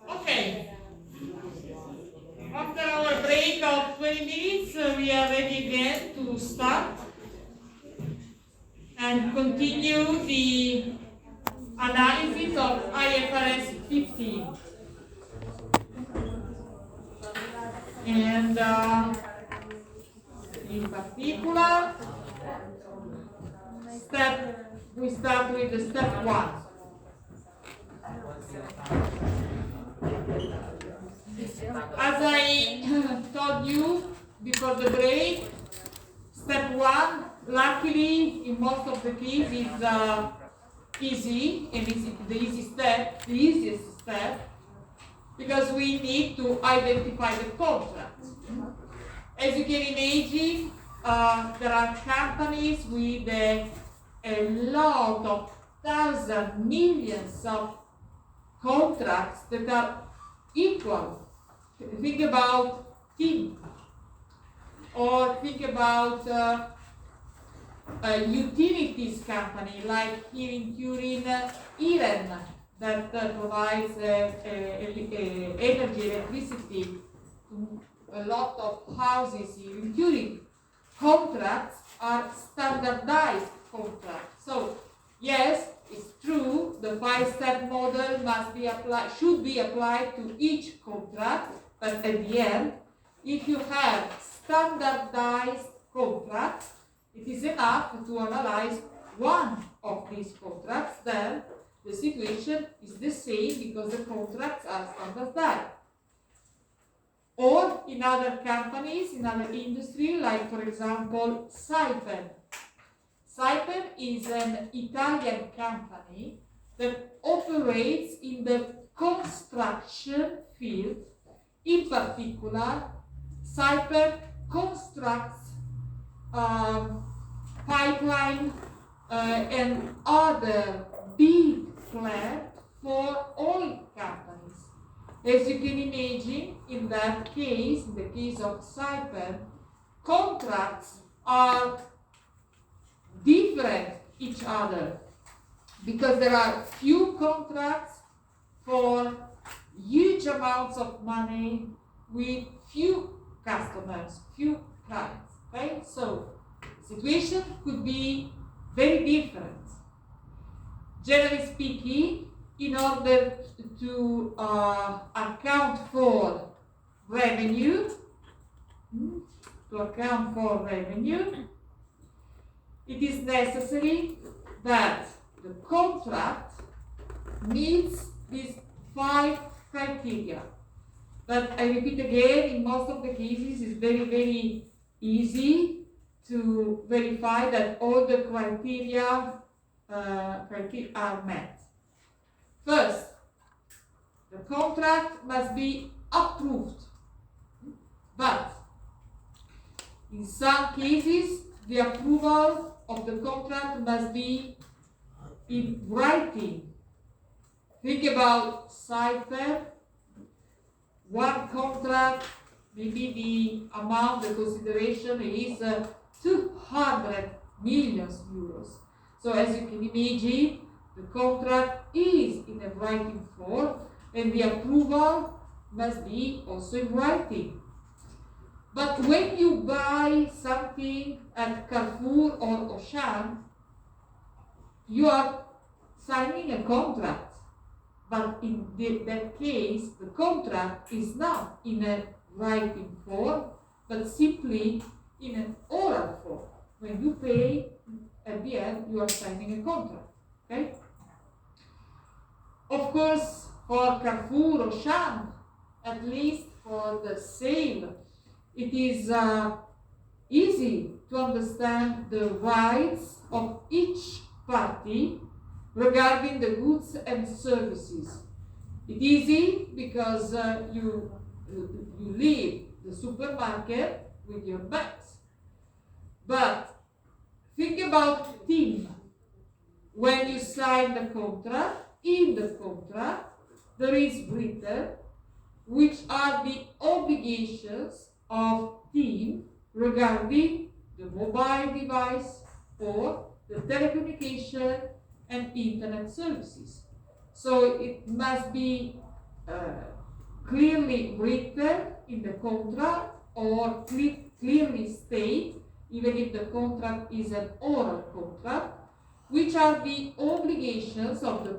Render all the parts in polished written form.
Okay. After our break of 20 minutes, we are ready again to start and continue the analysis of IFRS 15. And in particular, we start with the step 1. As I told you before the break, step 1, luckily in most of the cases is easy, and it's the easiest step, because we need to identify the contract. As you can imagine, there are companies with a lot of thousands, millions of contracts that are equal. Think about TIM, or think about a utilities company like here in Turin, Iren, that provides energy, electricity to a lot of houses here in Turin. Contracts are standardized contracts. So, yes, it's true, the 5-step model should be applied to each contract, but at the end, if you have standardized contracts, it is enough to analyze one of these contracts, then the situation is the same because the contracts are standardized. Or in other companies, in other industry, like for example, Saipem. Saipem is an Italian company that operates in the construction field. In particular, Saipem constructs pipeline and other big plants for oil companies. As you can imagine, in that case, in the case of Saipem, contracts are different each other because there are few contracts for huge amounts of money with few customers, few clients. Okay, so situation could be very different. Generally speaking, in order to account for revenue, it is necessary that the contract meets these 5 criteria. But I repeat again, in most of the cases, it's very, very easy to verify that all the criteria are met. First, the contract must be approved, but in some cases, the approval of the contract must be in writing. Think about Saipem. One contract maybe the amount, the consideration is 200 million euros. So as you can imagine, the contract is in a writing form and the approval must be also in writing. But when you buy something at Carrefour or Auchan, you are signing a contract. But in that case, the contract is not in a writing form, but simply in an oral form. When you pay, at the end, you are signing a contract. Okay? Of course, for Carrefour or Auchan, at least for the sale, it is easy to understand the rights of each party regarding the goods and services. It's easy because you leave the supermarket with your bags. But think about TIM. When you sign the contract, in the contract, there is written which are the obligations of TIM regarding the mobile device or the telecommunication and internet services. So it must be clearly written in the contract or clearly state, even if the contract is an oral contract, which are the obligations of the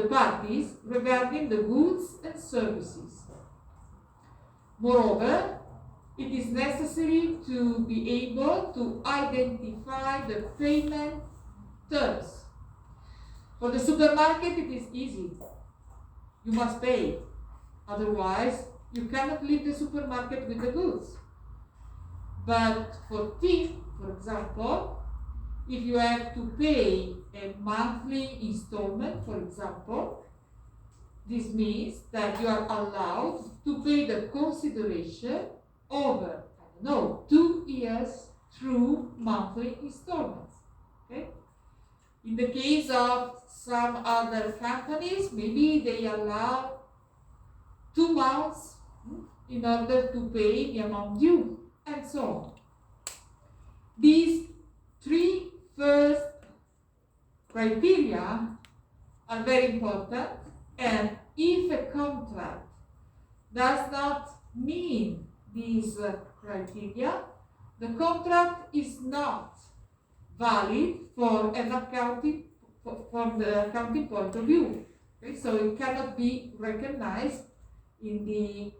parties regarding the goods and services. Moreover, it is necessary to be able to identify the payment terms. For the supermarket, it is easy. You must pay. Otherwise, you cannot leave the supermarket with the goods. But for TIM, for example, if you have to pay a monthly installment, for example, this means that you are allowed to pay the consideration over, 2 years through monthly installments. Okay? In the case of some other companies, maybe they allow 2 months in order to pay the amount due, and so on. These 3 first criteria are very important, and if a contract does not meet these criteria, the contract is not valid for an accounting, from the accounting point of view. Okay? So it cannot be recognized in the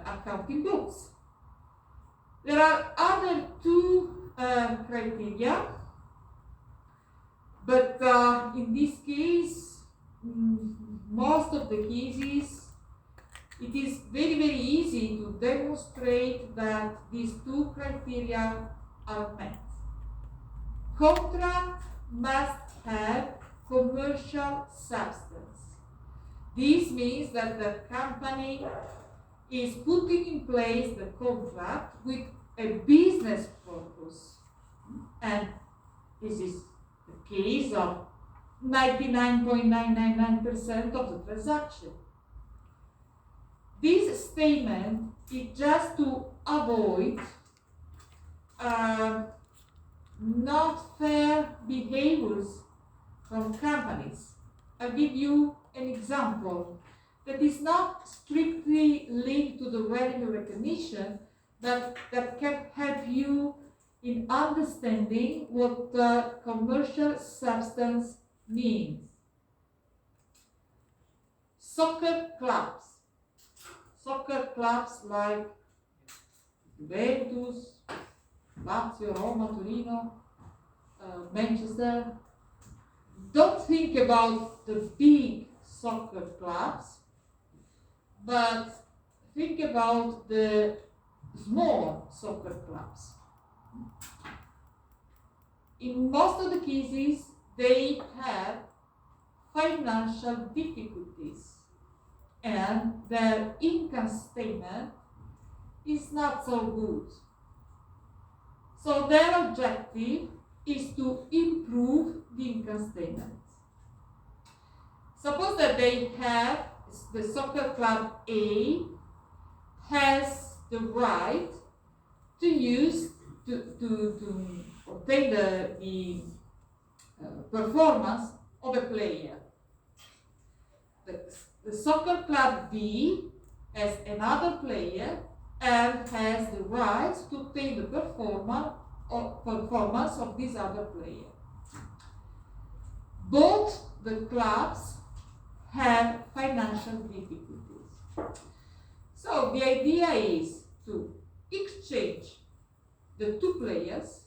accounting books. There are other 2 criteria, but in this case, most of the cases, it is very, very easy to demonstrate that these 2 criteria are met. Contract must have commercial substance. This means that the company is putting in place the contract with a business purpose. And this is the case of 99.999% of the transaction. This statement is just to avoid not fair behaviors from companies. I'll give you an example that is not strictly linked to the revenue recognition, but that can help you in understanding what commercial substance means. Soccer clubs like Juventus, Lazio, Roma, Torino, Manchester, don't think about the big soccer clubs, but think about the small soccer clubs. In most of the cases, they have financial difficulties and their income statement is not so good. So their objective is to improve the income statement. Suppose that they have the soccer club A has the right to use to obtain the performance of a player. The soccer club B has another player and has the right to obtain the performance of this other player. Both the clubs have financial difficulties. So the idea is to exchange the two players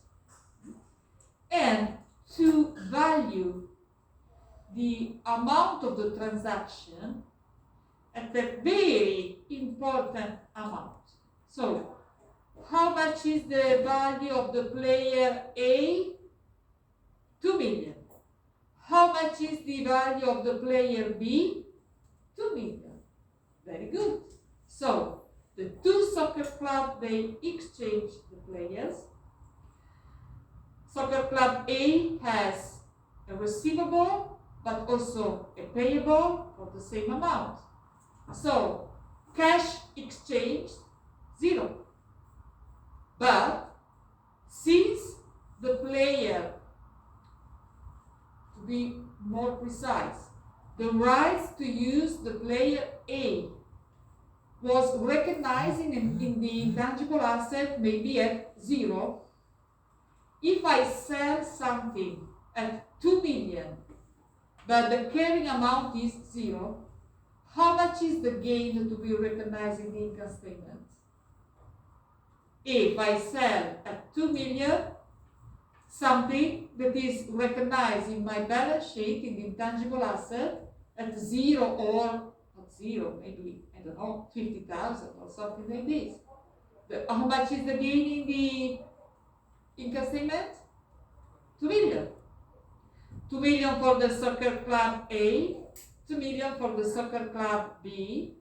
and to value the amount of the transaction at a very important amount. So, how much is the value of the player A? 2 million. How much is the value of the player B? 2 million. Very good. So, the two soccer clubs, they exchange the players. Soccer club A has a receivable, but also a payable for the same amount. So, cash exchanged, 0. But, since the player, to be more precise, the rights to use the player A was recognized in the intangible asset maybe at 0. If I sell something at 2 million, but the carrying amount is 0, how much is the gain to be recognized in the income statement? If I sell at 2 million, something that is recognized in my balance sheet in the intangible asset at 0 or not 0, maybe, I don't know, 50,000 or something like this. How much is the gain in the income statement? 2 million. 2 million for the soccer club A, 2 million for the soccer club B.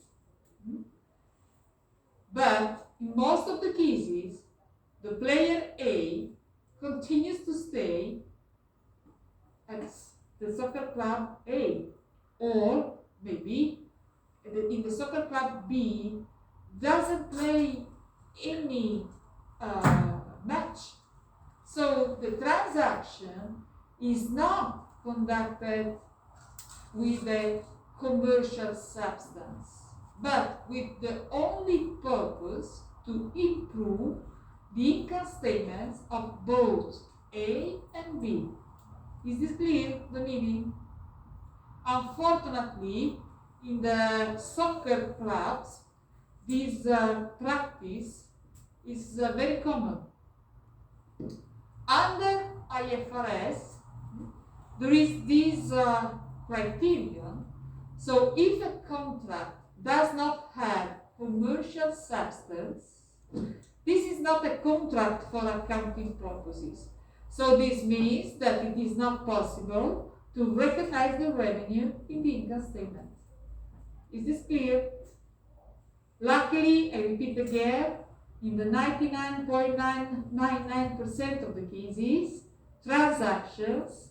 But in most of the cases, the player A continues to stay at the soccer club A, or maybe in the soccer club B doesn't play any match. So the transaction is not conducted with a commercial substance, but with the only purpose to improve the income statements of both A and B. Is this clear, the meaning? Unfortunately, in the soccer clubs, this practice is very common. Under IFRS, there is this criterion. So if a contract does not have commercial substance, this is not a contract for accounting purposes. So this means that it is not possible to recognize the revenue in the income statement. Is this clear? Luckily, I repeat again, in the 99.999% of the cases, transactions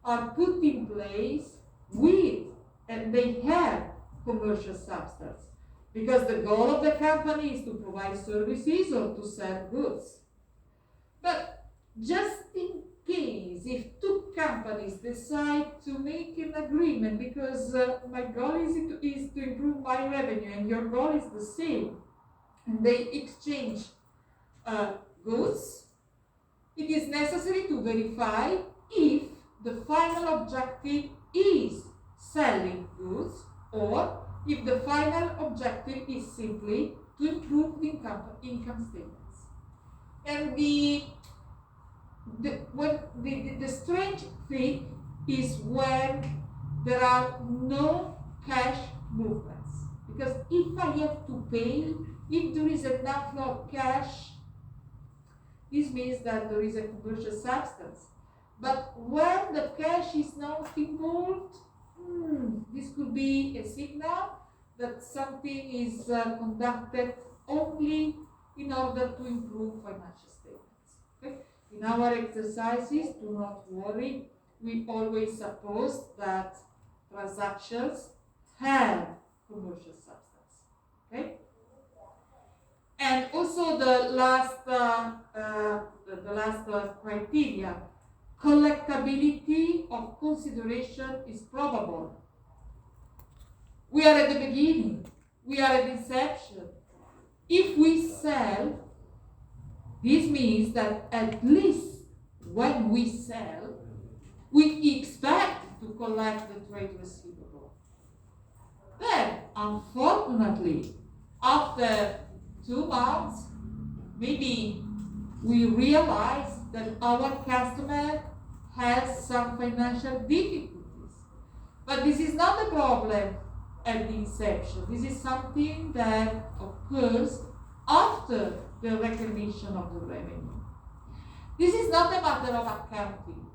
are put in place with, and they have commercial substance, because the goal of the company is to provide services or to sell goods. But just in case, if two companies decide to make an agreement because my goal is to improve my revenue and your goal is the same, and they exchange goods, it is necessary to verify if the final objective is selling goods or if the final objective is simply to improve the income statements. And the strange thing is when there are no cash movements. Because if I have to pay, if there is an outflow of cash, this means that there is a commercial substance. But when the cash is not involved, this could be a signal that something is conducted only in order to improve financial statements. Okay? In our exercises, do not worry, we always suppose that transactions have commercial substance. Okay? Also, the last criteria, collectability of consideration is probable. We are at the beginning. We are at inception. If we sell, this means that at least when we sell, we expect to collect the trade receivable. Then, unfortunately, after 2 months, maybe we realize that our customer has some financial difficulties. But this is not a problem at the inception. This is something that occurs after the recognition of the revenue. This is not a matter of accounting.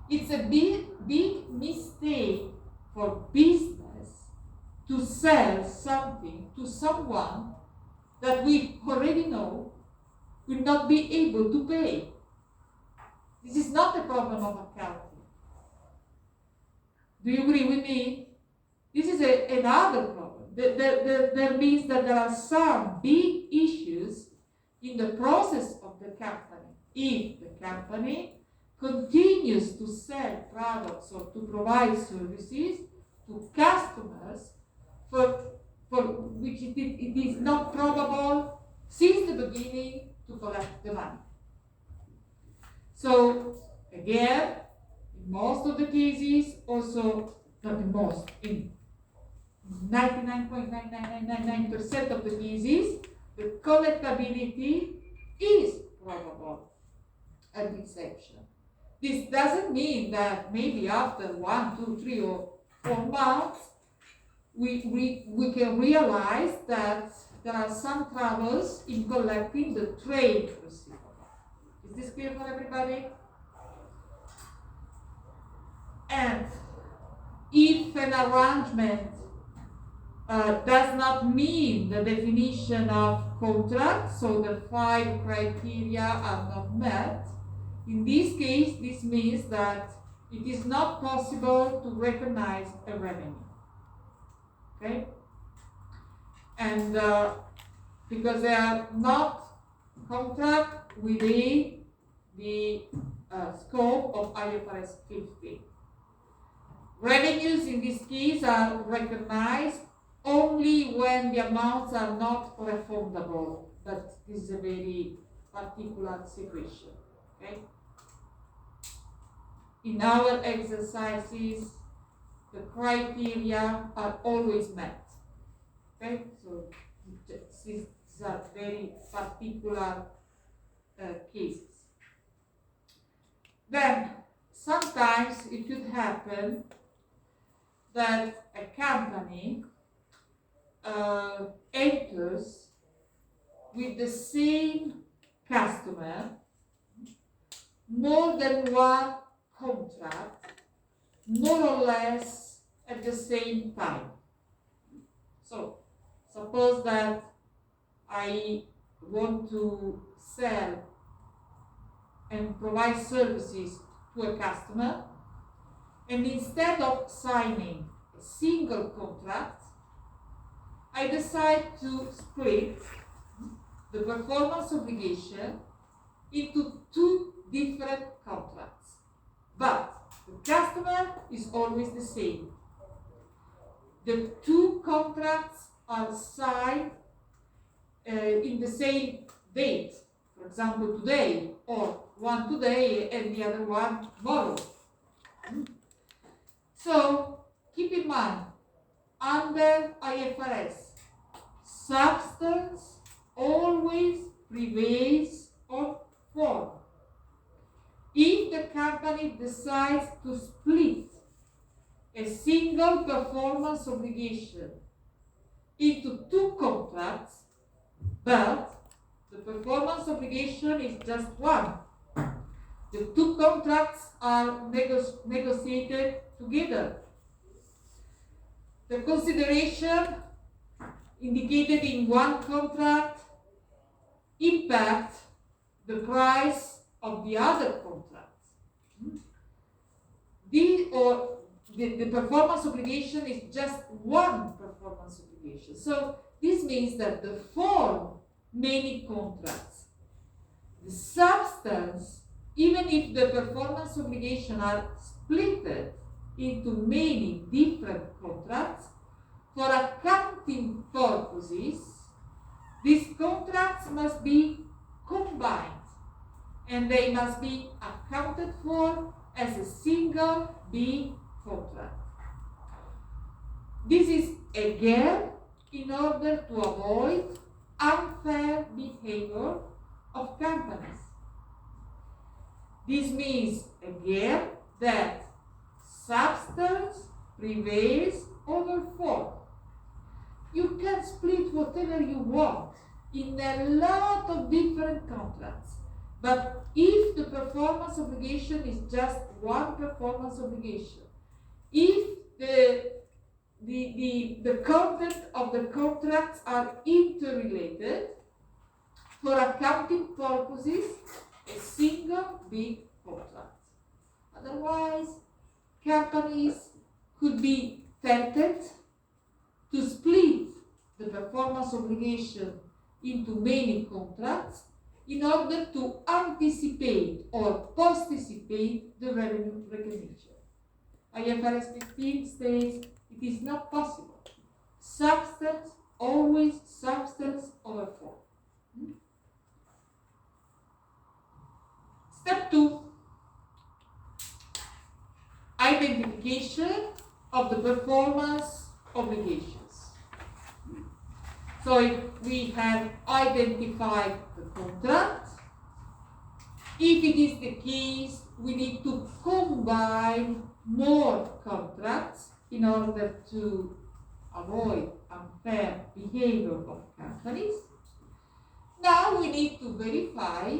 It's a big mistake for business to sell something to someone that we already know will not be able to pay. This is not a problem of accounting. Do you agree with me? This is another problem. That means that there are some big issues in the process of the company. If the company continues to sell products or to provide services to customers for which it is not probable since the beginning to collect the money. So again, in most of the cases, also not in most, in 99.99999% of the cases, the collectability is probable at inception. This doesn't mean that maybe after 1, 2, 3, or 4 months, we can realize that there are some troubles in collecting the trade receivable. Is this clear for everybody? And if an arrangement does not meet the definition of contract, so the 5 criteria are not met, in this case, this means that it is not possible to recognize a revenue. Okay? And because they are not contract within the scope of IFRS 15. Revenues in this case are recognized only when the amounts are not refundable, but this is a very particular situation. Okay? In our exercises, the criteria are always met. Okay? So these are very particular cases. Then, sometimes it could happen that a company enters with the same customer more than one contract, more or less at the same time. So, suppose that I want to sell and provide services to a customer, and instead of signing a single contract, I decide to split the performance obligation into 2 different contracts. But the customer is always the same. The 2 contracts are signed in the same date. For example, today, or one today and the other one tomorrow. So, keep in mind, under IFRS, substance always prevails on form. If the company decides to split a single performance obligation into 2 contracts, but the performance obligation is just one, the 2 contracts are negotiated together. The consideration indicated in one contract impact the price of the other contract. The performance obligation is just one performance obligation. So this means that the form many contracts. The substance, even if the performance obligations are split into many different contracts, for accounting purposes, these contracts must be combined and they must be accounted for as a single big contract. This is again in order to avoid unfair behavior of companies. This means again that substance prevails over form. You can split whatever you want in a lot of different contracts, but if the performance obligation is just one performance obligation, if the content of the contracts are interrelated, for accounting purposes, a single big contract. Otherwise, companies could be tempted to split the performance obligation into many contracts in order to anticipate or posticipate the revenue recognition. IFRS 15 states it is not possible. Substance, always substance over form. Step 2, identification of the performance obligations. So if we have identified the contract, if it is the case, we need to combine more contracts in order to avoid unfair behavior of companies. Now we need to verify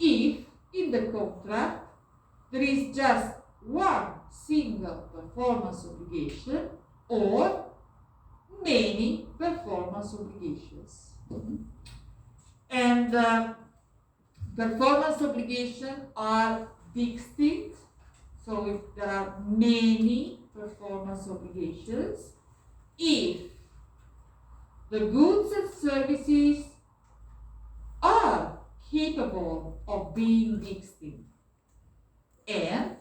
if in the contract there is just one single performance obligation or many performance obligations. And performance obligations are distinct. So if there are many performance obligations, if the goods and services are capable of being distinct and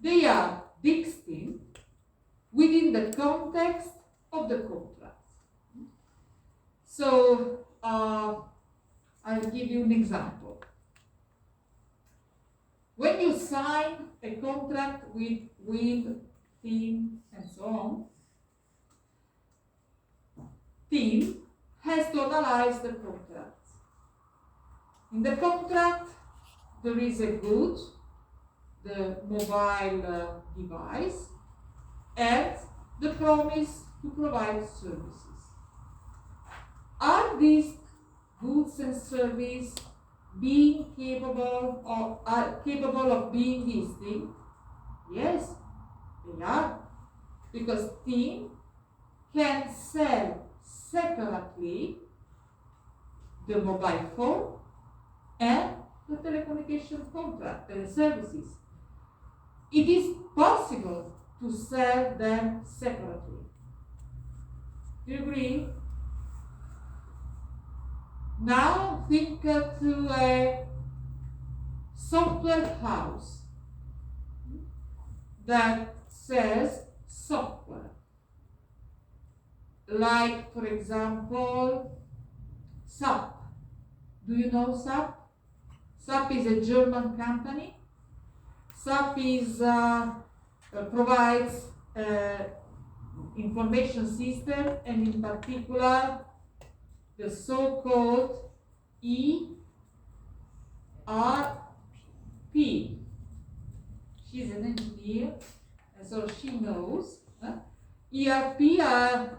they are distinct within the context of the contract. So I'll give you an example. When you sign a contract with Wind, Team, and so on, Team has to analyze the contract. In the contract, there is a good, the mobile device, and the promise to provide services. Are these goods and services being capable of being distinct? Yes, they are, because Team can sell separately the mobile phone and the telecommunication contract and services. It is possible to sell them separately. Do you agree? Now think to a software house that sells software. Like, for example, SAP. Do you know SAP? SAP is a German company. SAP provides information system, and in particular the so-called ERP. She's an engineer, and so she knows. ERP are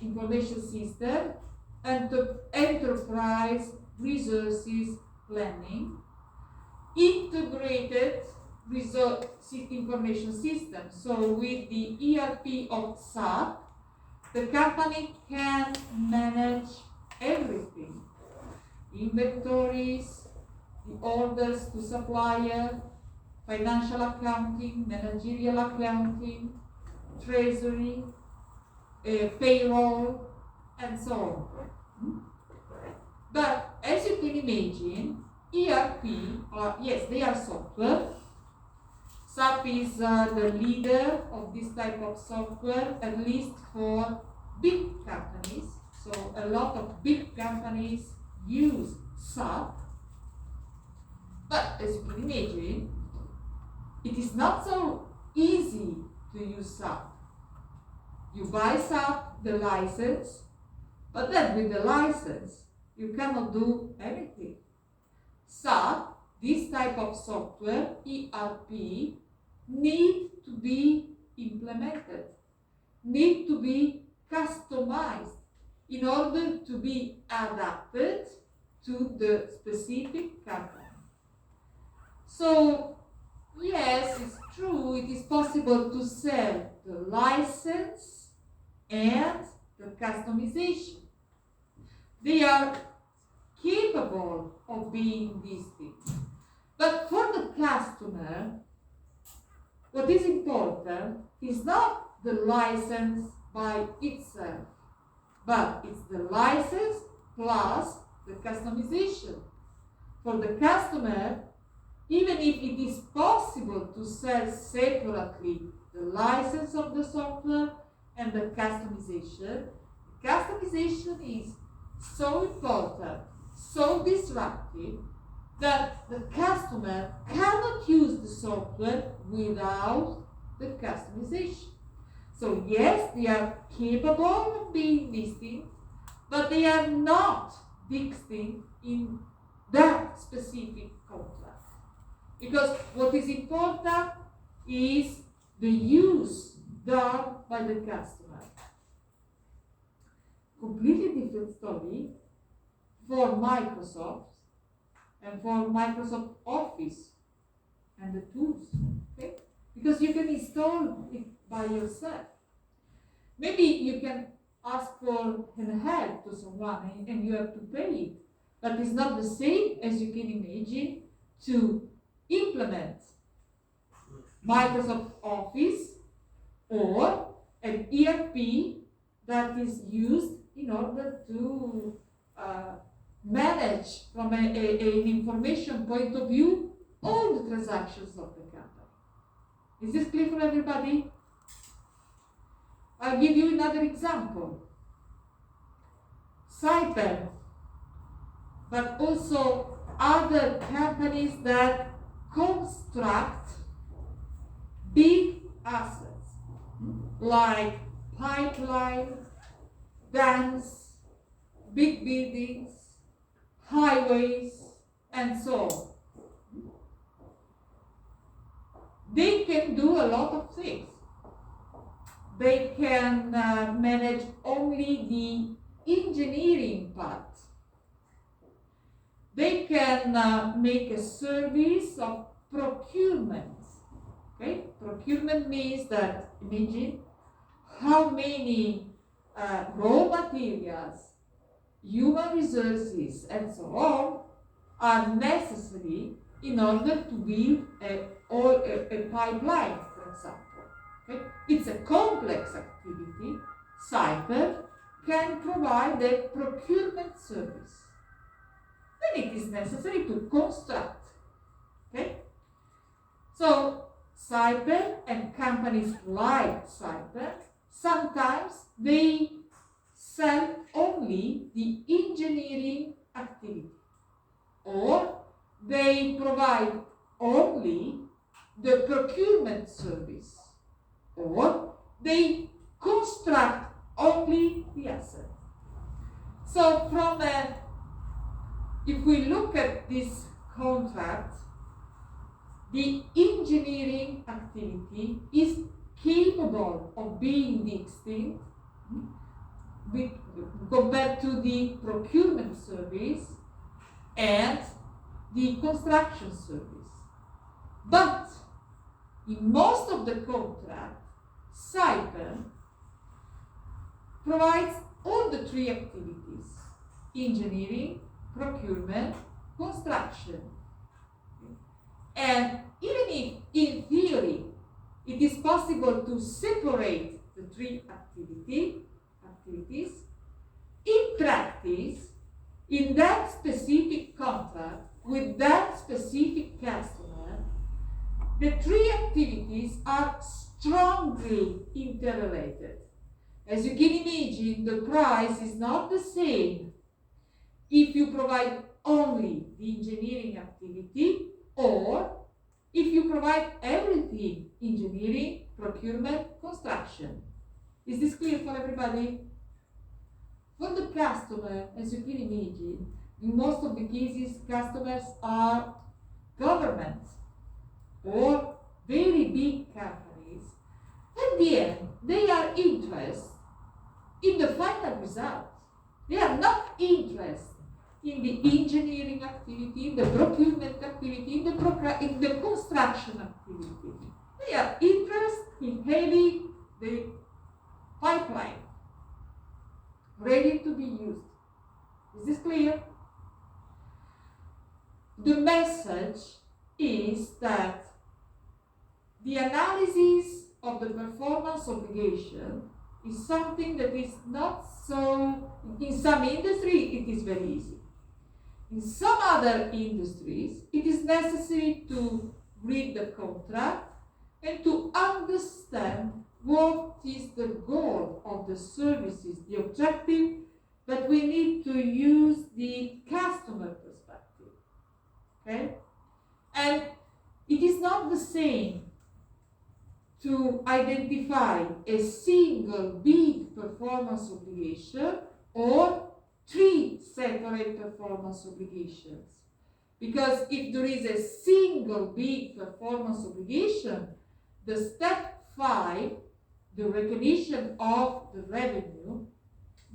information system and enterprise resources planning, integrated resource information system. So with the ERP of SAP, the company can manage everything: inventories, the orders to supplier, financial accounting, managerial accounting, treasury, payroll, and so on. But as you can imagine, ERP, yes, they are software. SAP is the leader of this type of software, at least for big companies. So a lot of big companies use SAP. But as you can imagine, it is not so easy to use SAP. You buy SAP, the license, but then with the license, you cannot do anything. SAP, this type of software, ERP, need to be implemented, need to be customized in order to be adapted to the specific company. So, yes, it's true, it is possible to sell the license and the customization. They are capable of being these things. But for the customer, what is important is not the license by itself, but it's the license plus the customization. For the customer, even if it is possible to sell separately the license of the software and the customization is so important, so disruptive, that the customer cannot use the software without the customization. So yes, they are capable of being distinct, but they are not distinct in that specific contract. Because what is important is the use done by the customer. Completely different story for Microsoft and for Microsoft Office and the tools, okay? Because you can install it by yourself. Maybe you can ask for help to someone and you have to pay it, but it's not the same as you can imagine to implement Microsoft Office or an ERP that is used in order to manage from an information point of view all the transactions of the company. Is this clear for everybody? I'll give you another example. Cyber, but also other companies that construct big assets like pipeline, dams, big buildings, highways, and so on. They can do a lot of things. They can manage only the engineering part. They can make a service of procurement. Okay? Procurement means that, imagine how many raw materials, human resources, and so on are necessary in order to build a pipeline, for example. Okay? It's a complex activity. Cyber can provide a procurement service. Then it is necessary to construct. Okay? So, cyber and companies like cyber, sometimes they sell only the engineering activity, or they provide only the procurement service, or they construct only the asset. So if we look at this contract, the engineering activity is capable of being distinct compared to the procurement service and the construction service. But in most of the contract, cyber provides all the three activities: engineering, procurement, construction. And even if in theory it is possible to separate the three activities, in practice in that specific contract with that specific customer, the three activities are strongly interrelated. As you can imagine, the price is not the same if you provide only the engineering activity or if you provide everything: engineering, procurement, construction. Is this clear for everybody? For the customer, as you can imagine, in most of the cases, customers are governments or very big companies. At the end, they are interested in the final result. They are not interested in the engineering activity, in the procurement activity, in the construction activity. They are interested in having the pipeline ready to be used. Is this clear? The message is that the analysis of the performance obligation is something that is not so, in some industry it is very easy. In some other industries, it is necessary to read the contract and to understand what is the goal of the services, the objective, but we need to use the customer perspective. Okay? And it is not the same to identify a single big performance obligation or three separate performance obligations. Because if there is a single big performance obligation, the step 5, the recognition of the revenue,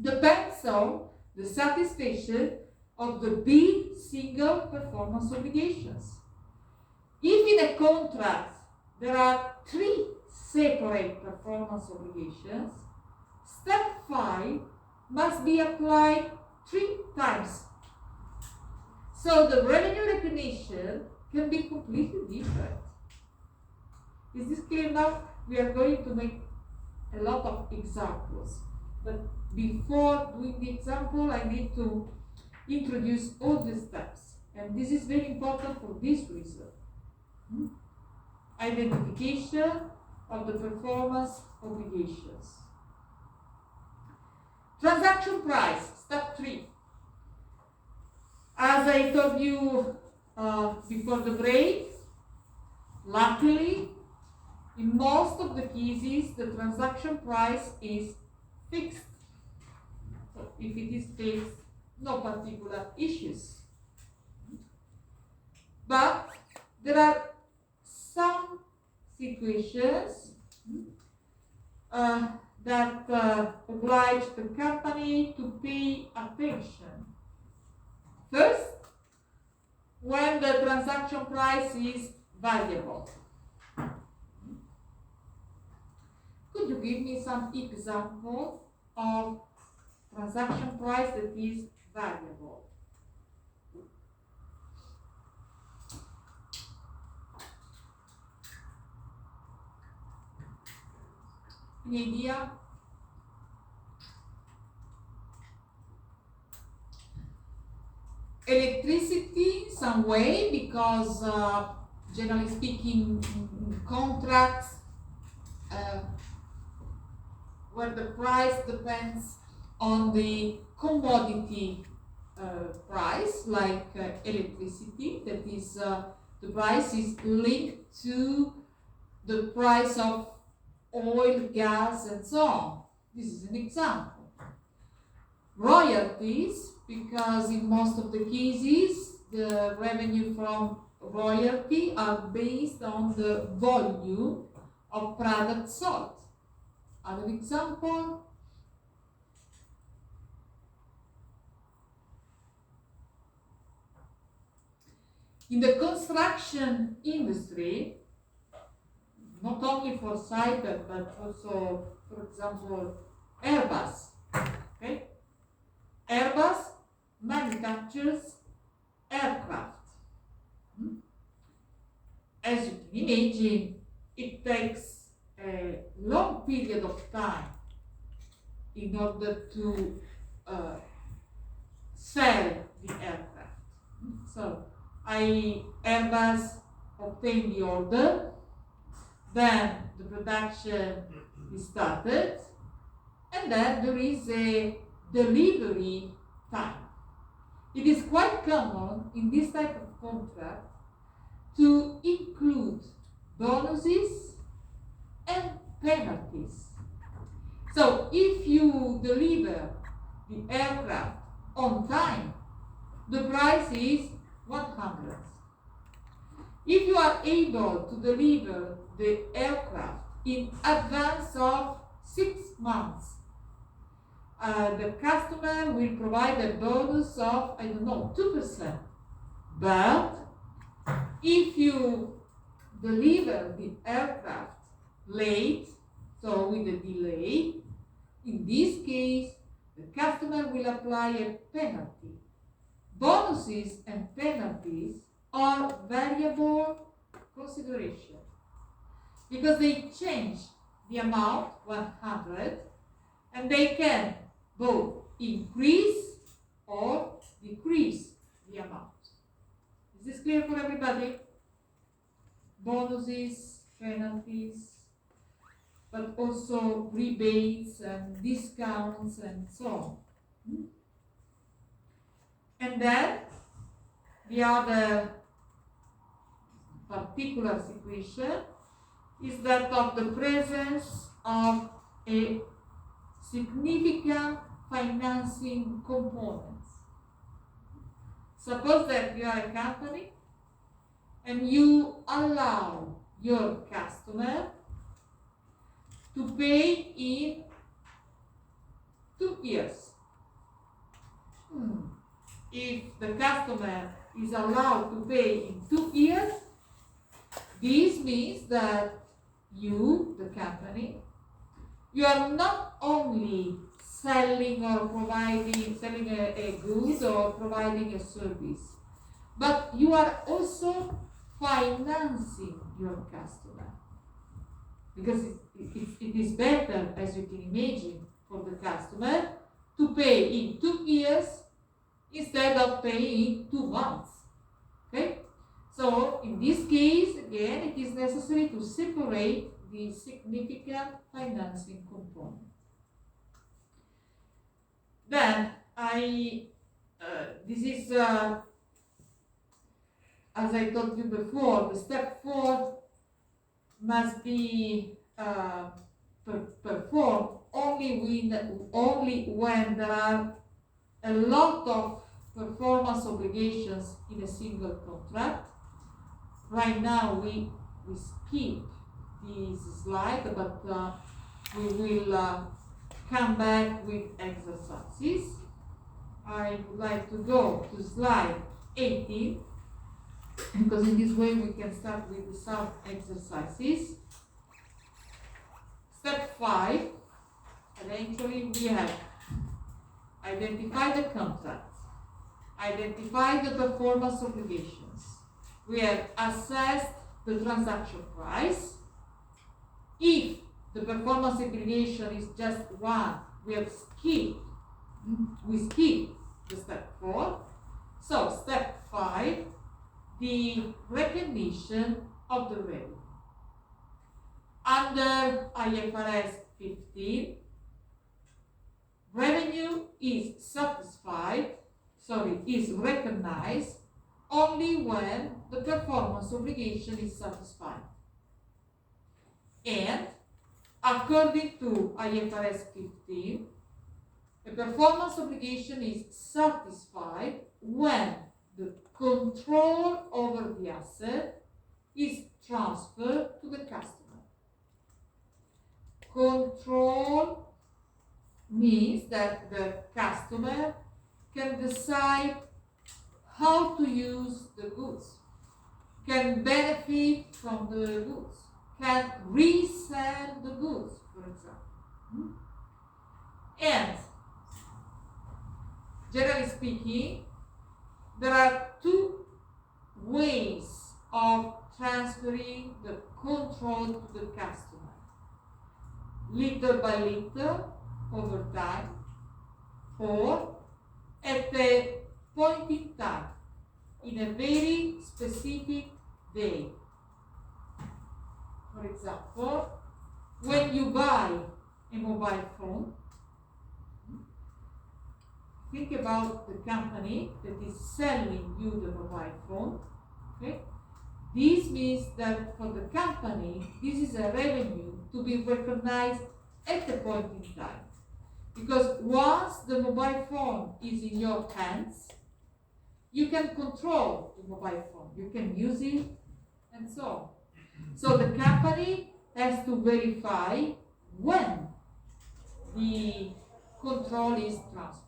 depends on the satisfaction of the big single performance obligations. If in a contract there are three separate performance obligations, step 5 must be applied 3 times. So the revenue recognition can be completely different. Is this clear now? We are going to make a lot of examples. But before doing the example, I need to introduce all the steps. And this is very important for this reason. Identification of the performance obligations. Transaction price, step 3. As I told you before the break, luckily, in most of the cases, the transaction price is fixed. So if it is fixed, no particular issues. But there are some situations that oblige the company to pay attention. First, when the transaction price is variable. Could you give me some examples of transaction price that is variable? Any idea? Electricity, some way, because generally speaking, contracts where the price depends on the commodity price, like electricity, that is, the price is linked to the price of oil, gas, and so on. This is an example. Royalties, because in most of the cases, the revenue from royalty are based on the volume of product sold. Other example, in the construction industry, not only for cyber, but also, for example, Airbus. Okay? Airbus manufactures aircraft. As you can imagine, it takes a long period of time in order to sell the aircraft. So Airbus obtained the order, then the production is started, and then there is a delivery time. It is quite common in this type of contract to include bonuses and penalties. So if you deliver the aircraft on time, the price is 100. If you are able to deliver the aircraft in advance of 6 months, the customer will provide a bonus of, 2%. But if you deliver the aircraft late, so with a delay, in this case, the customer will apply a penalty. Bonuses and penalties are variable consideration because they change the amount 100 and they can both increase or decrease the amount. Is this clear for everybody? Bonuses, penalties, but also rebates and discounts and so on. And then the other particular situation is that of the presence of a significant financing component. Suppose that you are a company and you allow your customer to pay in 2 years. If the customer is allowed to pay in 2 years, this means that you, the company, you are not only selling or selling a good or providing a service, but you are also financing your customer. Because it is better, as you can imagine, for the customer to pay in 2 years instead of paying in 2 months. Okay? So in this case, again, it is necessary to separate the significant financing component. Then this is, as I told you before, the step 4 must be performed only when there are a lot of performance obligations in a single contract. Right now we skip this slide, but we will come back with exercises. I would like to go to slide 18, because in this way we can start with some exercises. Step 5, eventually we have identify the contract, identify the performance obligations, we have assessed the transaction price. If the performance obligation is just 1, we skip the step 4. So step 5, the recognition of the revenue. Under IFRS 15, revenue is recognized only when the performance obligation is satisfied. And according to IFRS 15, a performance obligation is satisfied when the control over the asset is transferred to the customer. Control means that the customer can decide how to use the goods, can benefit from the goods, can resell the goods, for example. And generally speaking, there are 2 ways of transferring the control to the customer. Little by little, over time, or at a point in time, in a very specific day. For example, when you buy a mobile phone, think about the company that is selling you the mobile phone. Okay? This means that for the company, this is a revenue to be recognized at a point in time. Because once the mobile phone is in your hands, you can control the mobile phone. You can use it and so on. So the company has to verify when the control is transferred.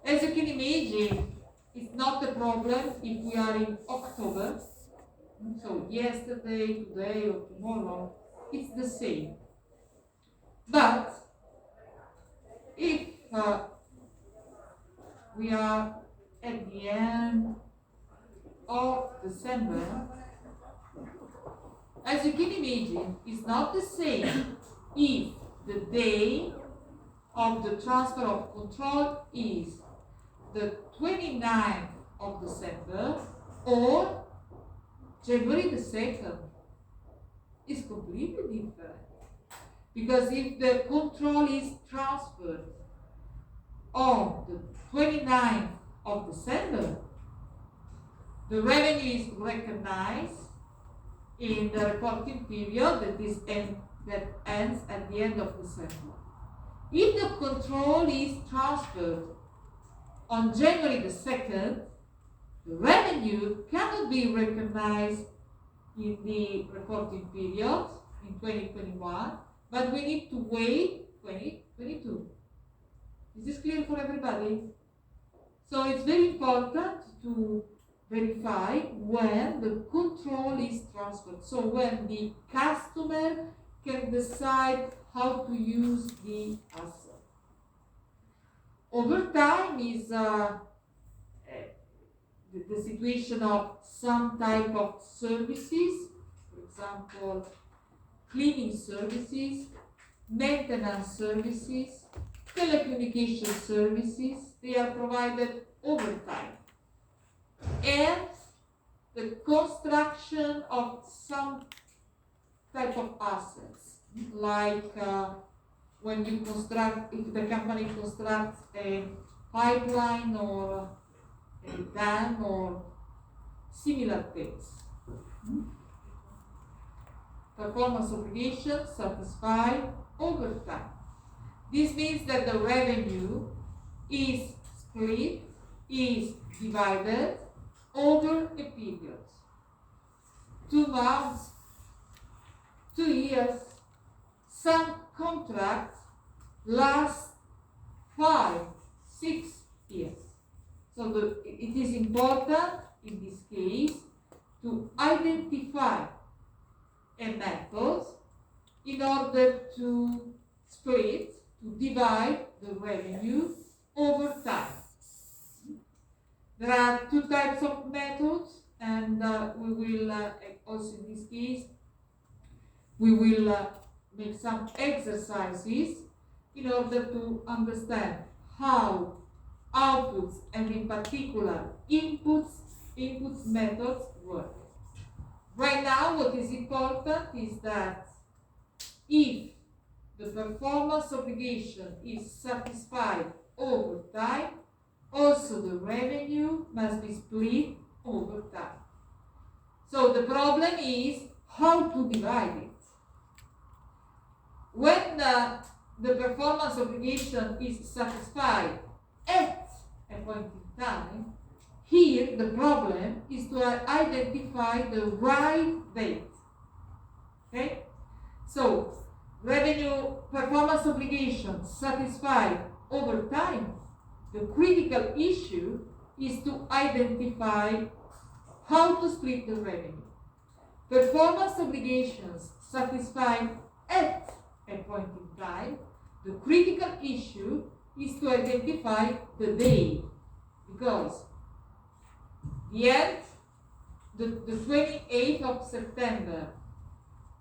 As you can imagine, it's not a problem if we are in October. So yesterday, today, or tomorrow, it's the same. But if we are at the end of December, as you can imagine, it's not the same if the day of the transfer of control is the 29th of December or January the 2nd. It's completely different. Because if the control is transferred on the 29th of December, the revenue is recognized in the reporting period that ends at the end of December. If the control is transferred on January the 2nd, the revenue cannot be recognized in the reporting period in 2021, but we need to wait 2022. Is this clear for everybody? So it's very important to verify when the control is transferred. So when the customer can decide how to use the asset. Overtime is the situation of some type of services, for example, cleaning services, maintenance services, telecommunication services. They are provided overtime. And the construction of some type of assets, like when you construct, if the company constructs a pipeline or a dam or similar things. Performance obligations satisfied over time. This means that the revenue is split, is divided over a period. 2 months, 2 years, some contracts last 5, 6 years. So it is important in this case to identify a method in order to split, to divide the revenue over time. There are 2 types of methods, and we will also in this case we will make some exercises in order to understand how outputs and in particular inputs methods work. Right now what is important is that if the performance obligation is satisfied over time, also the revenue must be split over time. So the problem is how to divide it. When the performance obligation is satisfied at a point in time, here the problem is to identify the right date. Okay? So revenue performance obligation satisfied over time. The critical issue is to identify how to split the revenue. Performance obligations satisfied at a point in time. The critical issue is to identify the day, because the end, the 28th of September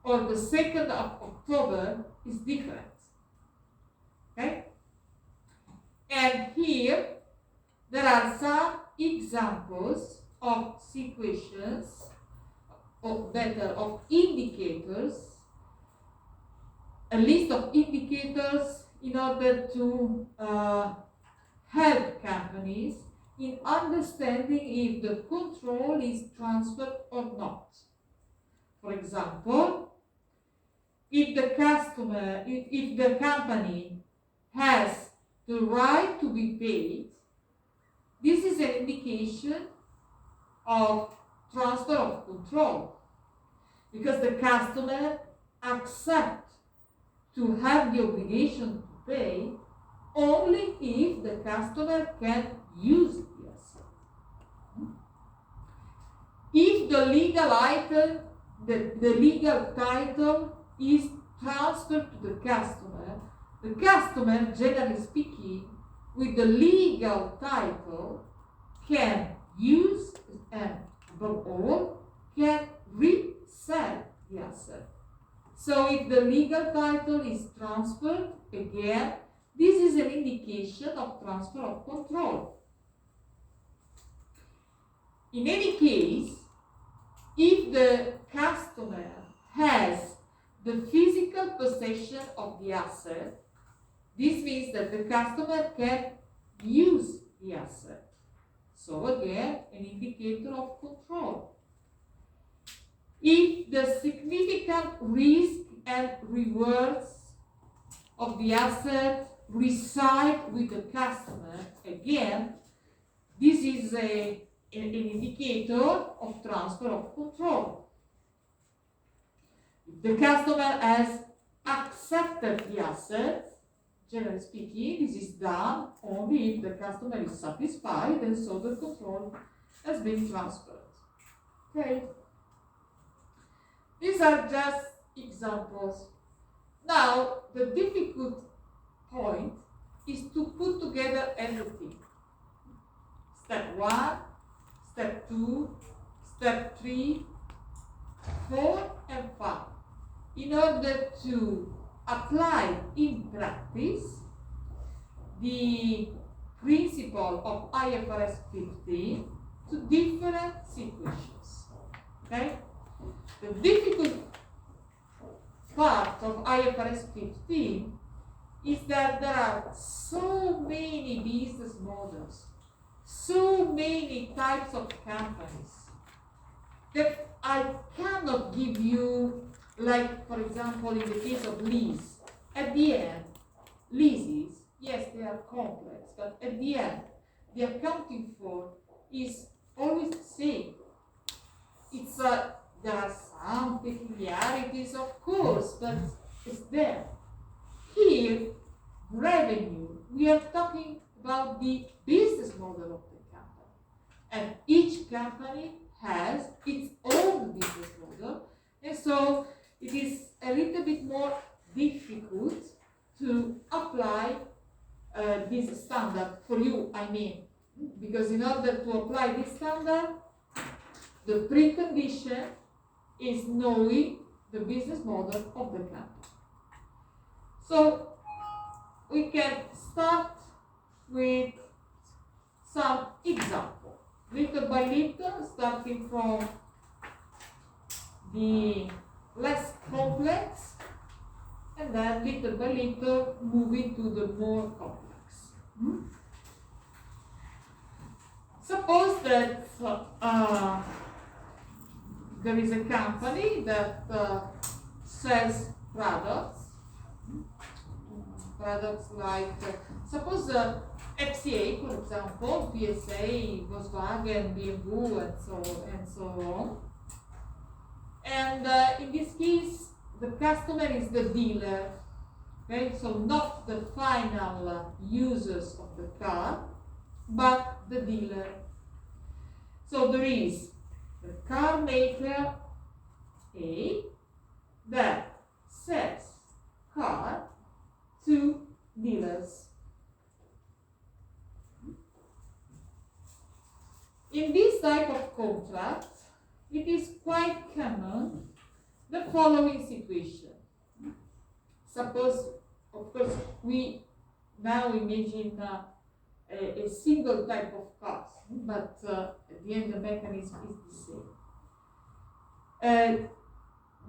or the 2nd of October is different. Okay? And here there are some examples of situations, or better, of indicators, a list of indicators in order to help companies in understanding if the control is transferred or not. For example, if the company has the right to be paid, this is an indication of transfer of control, because the customer accepts to have the obligation to pay only if the customer can use the asset. If the legal item, the legal title is transferred to the customer, generally speaking, with the legal title, can use and above all can resell the asset. So if the legal title is transferred, again, this is an indication of transfer of control. In any case, if the customer has the physical possession of the asset, this means that the customer can use the asset. So again, an indicator of control. If the significant risk and rewards of the asset reside with the customer, again, this is an indicator of transfer of control. If the customer has accepted the asset, generally speaking, this is done only if the customer is satisfied and so the control has been transferred. Okay? These are just examples. Now, the difficult point is to put together everything. Step 1, step 2, step 3, 4, and 5. In order to apply in practice the principle of IFRS 15 to different situations. Okay? The difficult part of IFRS 15 is that there are so many business models, so many types of companies, that I cannot give you, like for example in the case of lease. At the end, leases, yes, they are complex, but at the end, the accounting for is always the same. There are some peculiarities, of course, but it's there. Here, revenue, we are talking about the business model of the company. And each company has its own business model, and so it is a little bit more difficult to apply this standard for you, I mean, because in order to apply this standard, the precondition is knowing the business model of the company. So we can start with some example, little by little, starting from the less complex, and then little by little moving to the more complex. Suppose that there is a company that sells products like, suppose FCA, for example, PSA, Volkswagen, BMW, and so on. And in this case, the customer is the dealer, okay? So not the final users of the car, but the dealer. So there is the car maker A that sells car to dealers. In this type of contract, it is quite common the following situation. Suppose, of course, we now imagine a single type of cars, but at the end the mechanism is the same.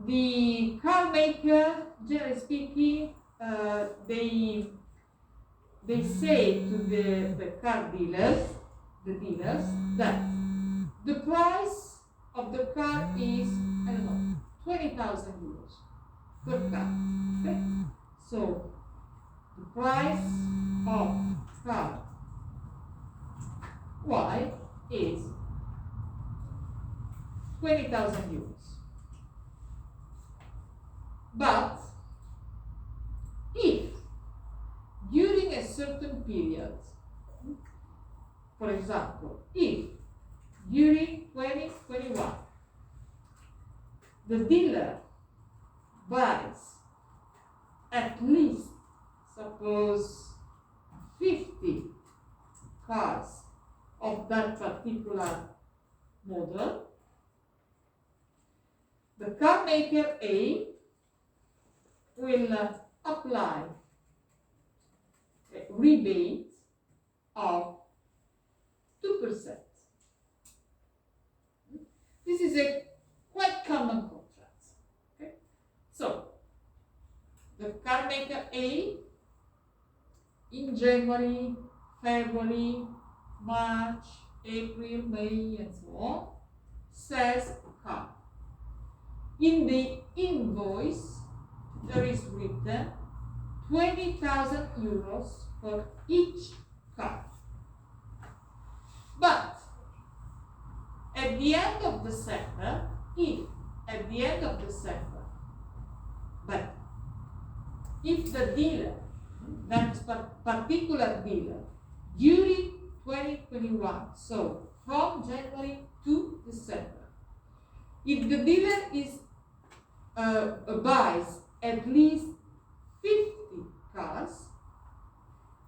The car maker, generally speaking, they say to the car dealers, that the price of the car is, I don't know, 20,000 euros per car. Okay? So the price of car Y is 20,000 euros. But if during a certain period, for example, if during 2021 the dealer buys at least, suppose, 50 cars of that particular model, the car maker A will apply a rebate of 2%. This is a quite common contract. Okay? So, the car maker A in January, February, March, April, May, and so on sells a car. In the invoice, there is written 20,000 euros for each car. But at the end of December, if the dealer, that particular dealer, during 2021, so from January to December, if the dealer buys at least 50 cars,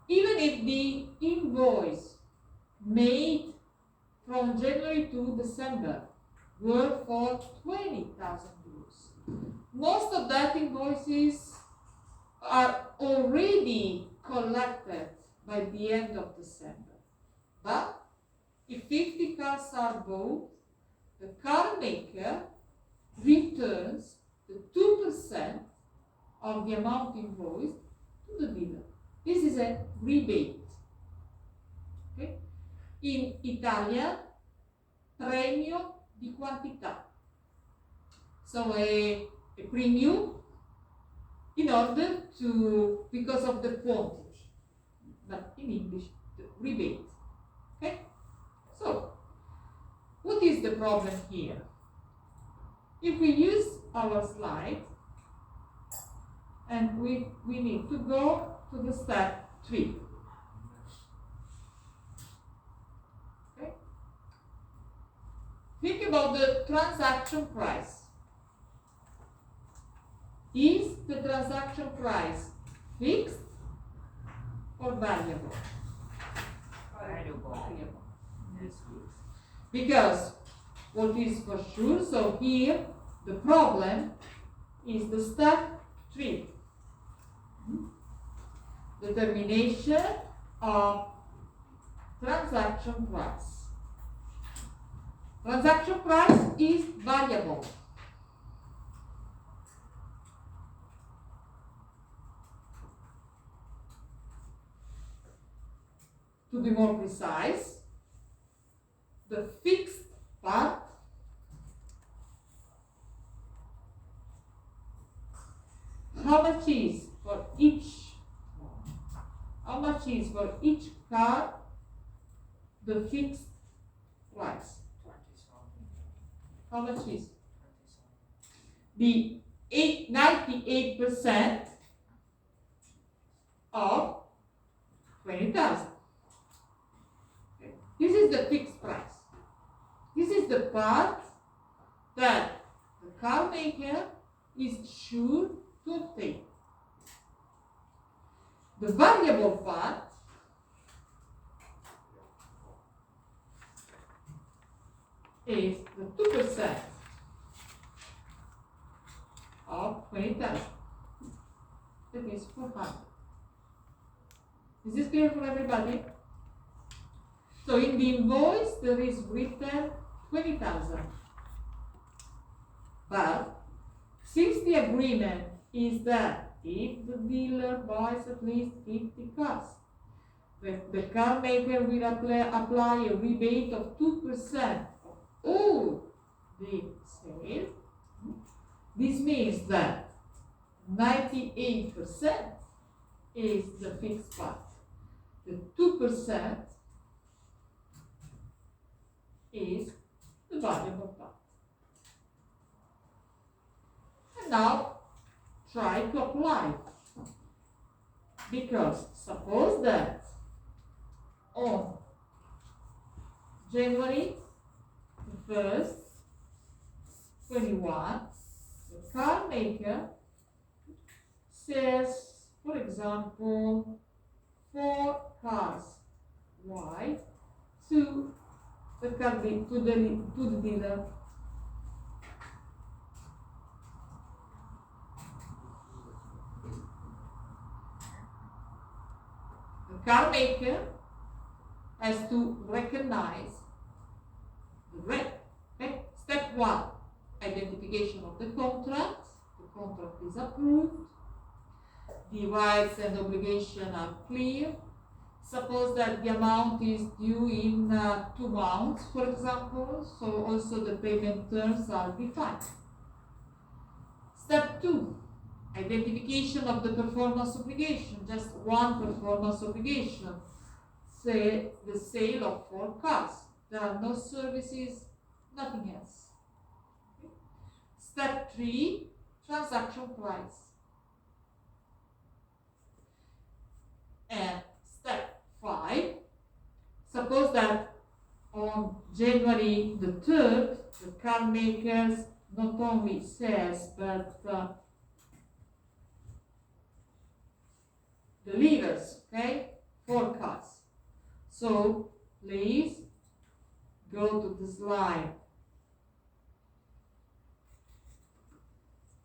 even if the invoice made from January to December were for 20,000 euros, most of that invoices are already collected by the end of December. But if 50 cars are bought, the car maker returns the 2% of the amount invoiced to the dealer. This is a rebate. Okay? In Italian, premio di quantità. So a premium in order to, because of the quantity, but in English, the rebate. Okay? So, what is the problem here? If we use our slide, and we need to go to the step 3. Okay? Think about the transaction price. Is the transaction price fixed or variable? Variable. Yes. Because what is for sure, so here the problem is the step 3. Determination of transaction price. Transaction price is variable. To be more precise, the fixed part how much is for each car the fixed price? How much is? The 98% of 20,000. Okay. This is the fixed price. This is the part that the car maker is sure to obtain. The variable part is the 2% of 20,000. That is 400. Is this clear for everybody? So in the invoice there is written 20,000. But since the agreement is that if the dealer buys at least 50 cars, the car maker will apply a rebate of 2% of all the sales. This means that 98% is the fixed part. The 2% is the variable part. And now try to apply. Because suppose that on January 1st, 21, the car maker sells, for example, 4 cars Y to the dealer. The car maker has to recognize step 1, identification of the contract. The contract is approved. The rights and obligations are clear. Suppose that the amount is due in 2 months, for example, so also the payment terms are defined. Step 2, identification of the performance obligation, just one performance obligation, say the sale of 4 cars. There are no services, nothing else. Okay. Step 3, transaction price. And step 5, suppose that on January the 3rd, the car makers not only sells but delivers, okay, 4 cars. So please go to the slide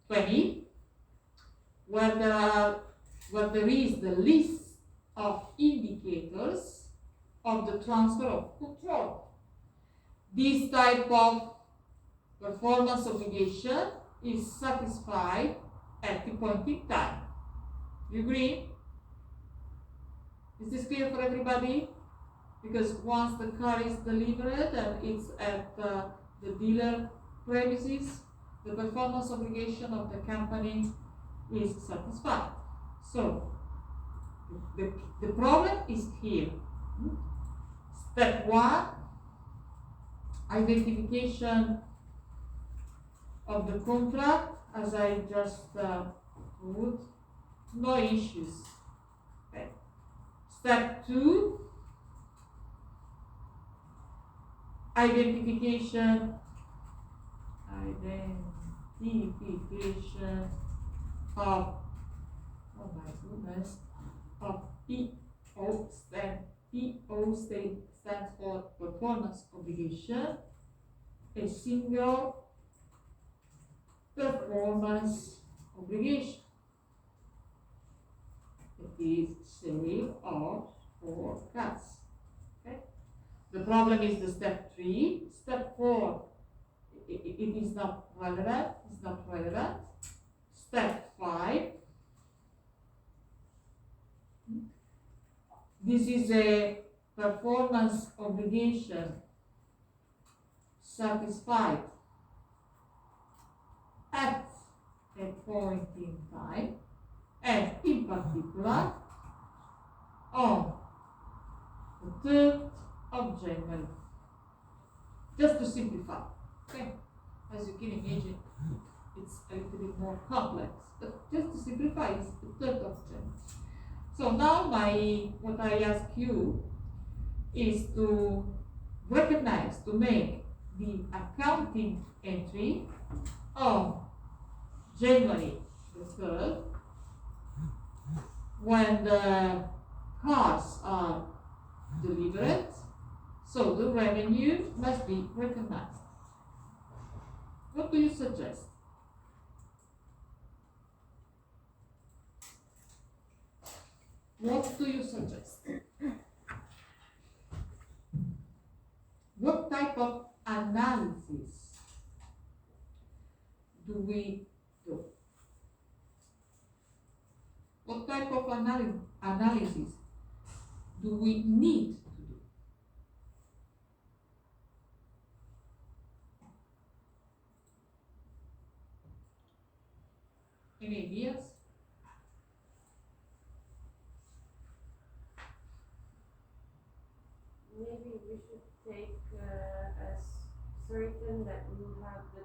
20, where there is the list of indicators of the transfer of control. This type of performance obligation is satisfied at the point in time. You agree? Is this clear for everybody? Because once the car is delivered and it's at the dealer premises, the performance obligation of the company is satisfied. So the problem is here. Step 1, identification of the contract, as I just put, no issues. Okay. Step 2, identification of, oh my goodness, of PO stands for performance obligation, a single performance obligation. It is sale of 4 cars. Okay. The problem is the step 3. Step 4, it is not relevant. It's not relevant. Step 5. This is a performance obligation satisfied at a point in time, and in particular on the 3rd of January. Just to simplify, okay? As you can imagine, it's a little bit more complex, but just to simplify, it's the 3rd of January. So now what I ask you is to recognize, to make the accounting entry on January the 3rd, when the cars are delivered, so the revenue must be recognized. What do you suggest? What do you suggest? analysis do we need to do? Any ideas? Maybe we should take as certain that we have the 98%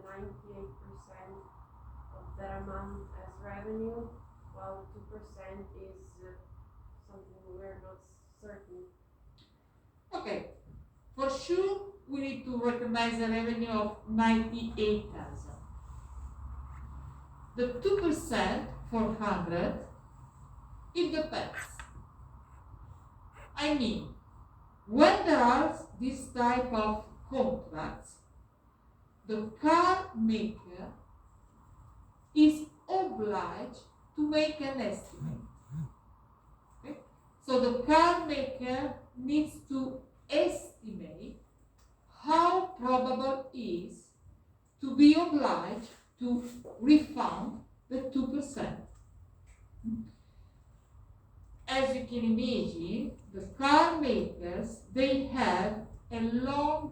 of that amount as revenue, while 2% is something we're not certain. Okay, for sure we need to recognize a revenue of 98,000. The 2% for 100, it depends. I mean, when there are this type of contracts, the car maker is obliged to make an estimate. Okay? So the car maker needs to estimate how probable is to be obliged to refund the 2%. As you can imagine, the car makers, they have a long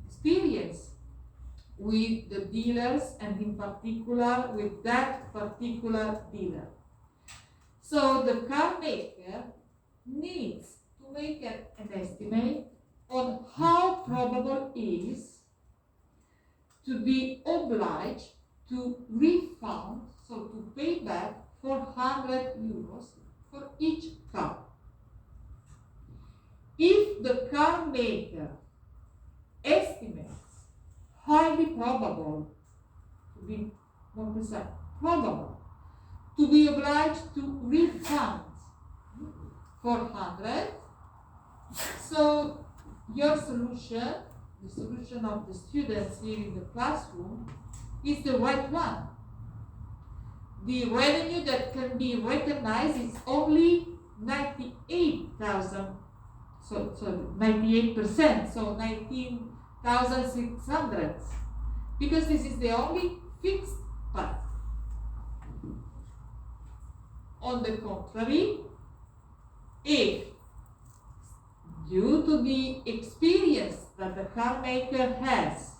experience with the dealers, and in particular with that particular dealer. So the car maker needs to make an estimate on how probable is to be obliged to refund, so to pay back 400 euros for each car. If the car maker estimates highly probable, to be more precise, probable, to be obliged to refund 400, so your solution, the solution of the students here in the classroom, is the right one. The revenue that can be recognized is only 98,000, so 98%, so 19,600, because this is the only fixed part. On the contrary, if due to the experience that the car maker has,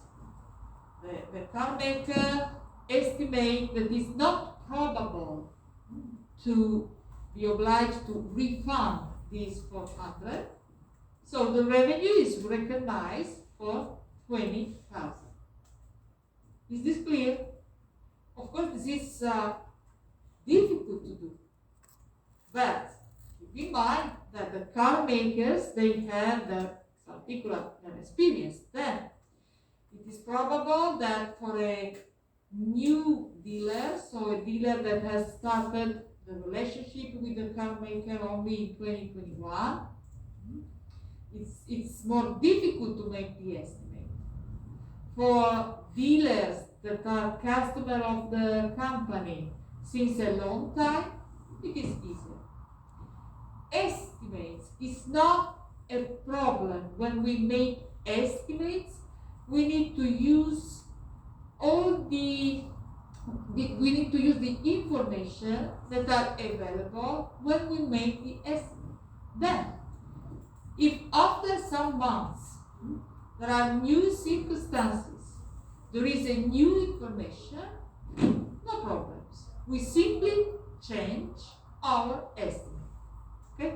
the car maker estimates that it's not probable to be obliged to refund these 400, so the revenue is recognized for 20,000. Is this clear? Of course, this is difficult to do, but keep in mind that the car makers, they have the particular experience. Then it is probable that for a new dealer, so a dealer that has started the relationship with the car maker only in 2021, it's more difficult to make the estimate. For dealers that are customer of the company since a long time, it is easier. Estimates is not a problem. When we make estimates, we need to use we need to use the information that are available when we make the estimate. Then, if after some months there are new circumstances, there is a new information, no problems. We simply change our estimate. Okay?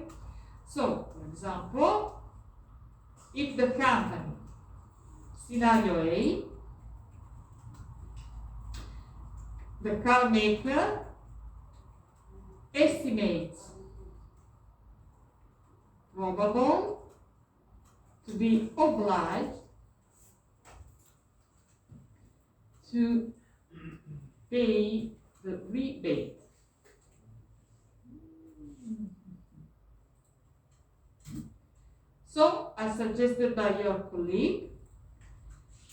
So, for example, if the company, scenario A, the car maker estimates probable to be obliged to pay the rebate. So, as suggested by your colleague,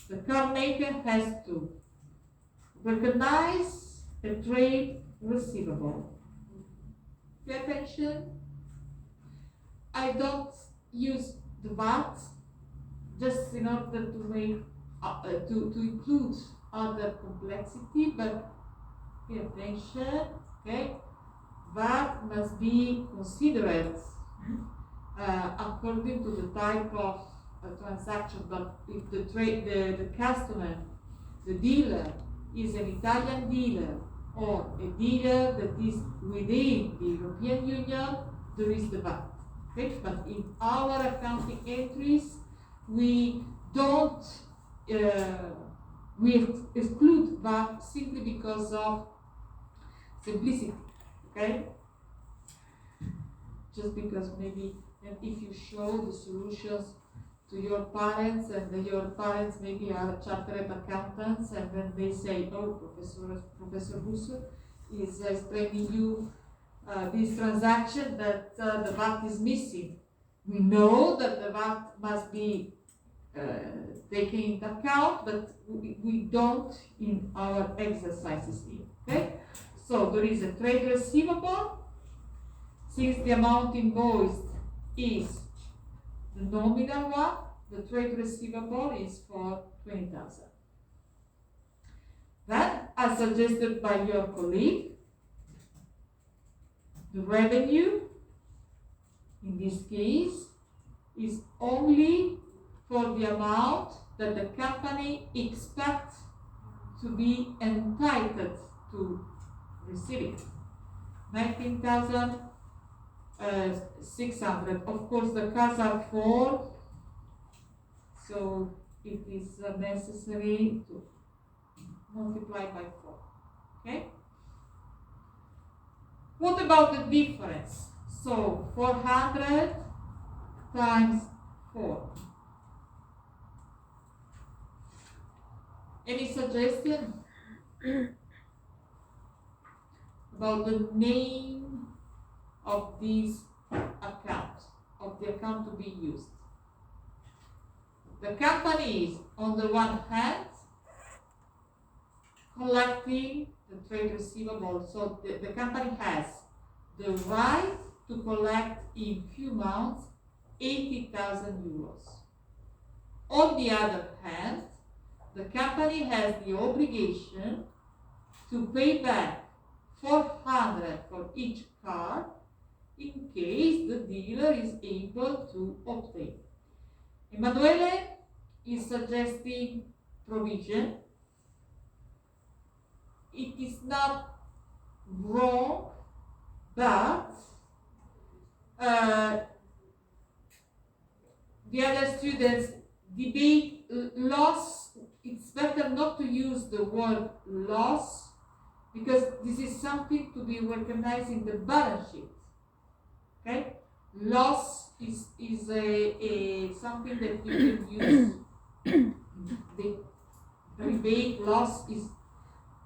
the car maker has to recognize a trade receivable. Pay attention. I don't use the VAT just in order to make to include other complexity, but pay attention. Okay, VAT must be considered according to the type of transaction. But if the customer, the dealer, is an Italian dealer or a dealer that is within the European Union, there is the VAT. Okay? But in our accounting entries, we don't we exclude VAT simply because of simplicity. Okay? Just because maybe, and if you show the solutions to your parents, and your parents maybe are chartered accountants, and then they say, oh, Professor Busso is explaining you this transaction that the VAT is missing. We know that the VAT must be taken into account, but we don't in our exercises here. Okay? So there is a trade receivable. Since the amount invoiced is the nominal one, the trade receivable is for 20,000. Then, as suggested by your colleague, the revenue in this case is only for the amount that the company expects to be entitled to receive. 19,600. Of course, the cars are 4, so it is necessary to multiply by 4. Okay? What about the difference? So 400 times 4. Any suggestion about the name of this account, of the account to be used? The company is, on the one hand, collecting the trade receivable. So the company has the right to collect in few months 80,000 euros. On the other hand, the company has the obligation to pay back 400 for each car in case the dealer is able to obtain. Emanuele is suggesting provision. It is not wrong, but the other students debate loss. It's better not to use the word loss because this is something to be recognized in the balance sheet. Okay? Loss is a something that we can use. The rebate loss is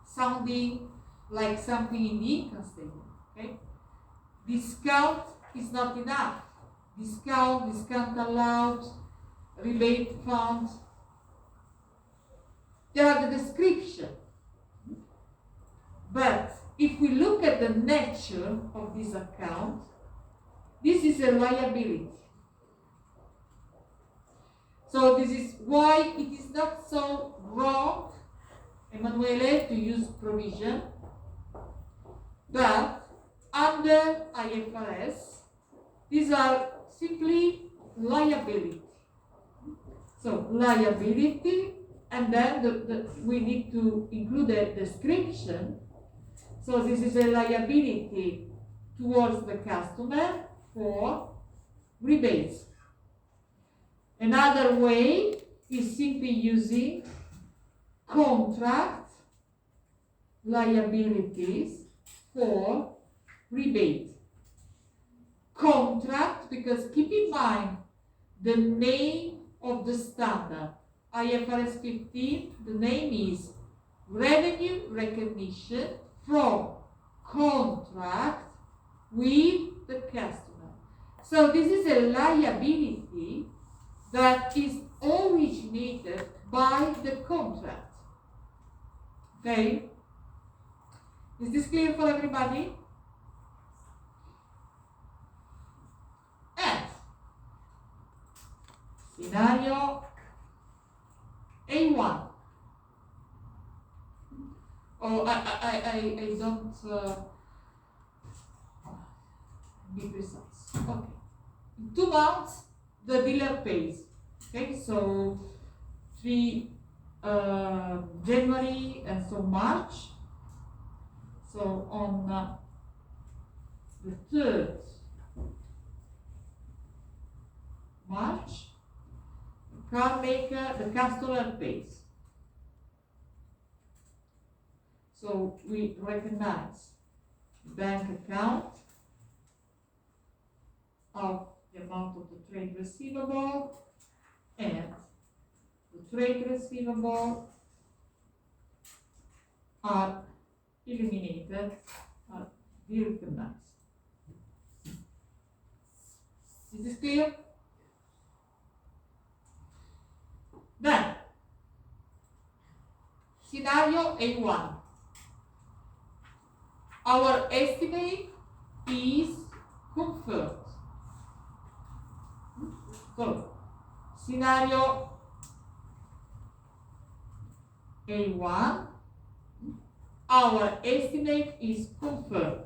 sounding like something in the income statement. Okay? Discount is not enough. Discount allowed, rebate fund. They are the description. But if we look at the nature of this account, this is a liability. So this is why it is not so wrong, Emanuele, to use provision, but under IFRS, these are simply liability. So liability, and then we need to include a description. So this is a liability towards the customer for rebates. Another way is simply using contract liabilities for rebate. Contract, because keep in mind the name of the standard. IFRS 15, the name is revenue recognition from contract with the customer. So this is a liability that is originated by the contract. Okay? Is this clear for everybody? And scenario A1. Oh, I don't. Okay. In 2 months, the dealer pays. Okay, so 3 January and so March. So on the 3rd March, the car maker, the customer pays. So we recognize bank account of the amount of the trade receivable, and the trade receivable are eliminated, are derecognized. Is this clear? Then, scenario A1. Our estimate is confirmed. So, scenario A1, our estimate is confirmed.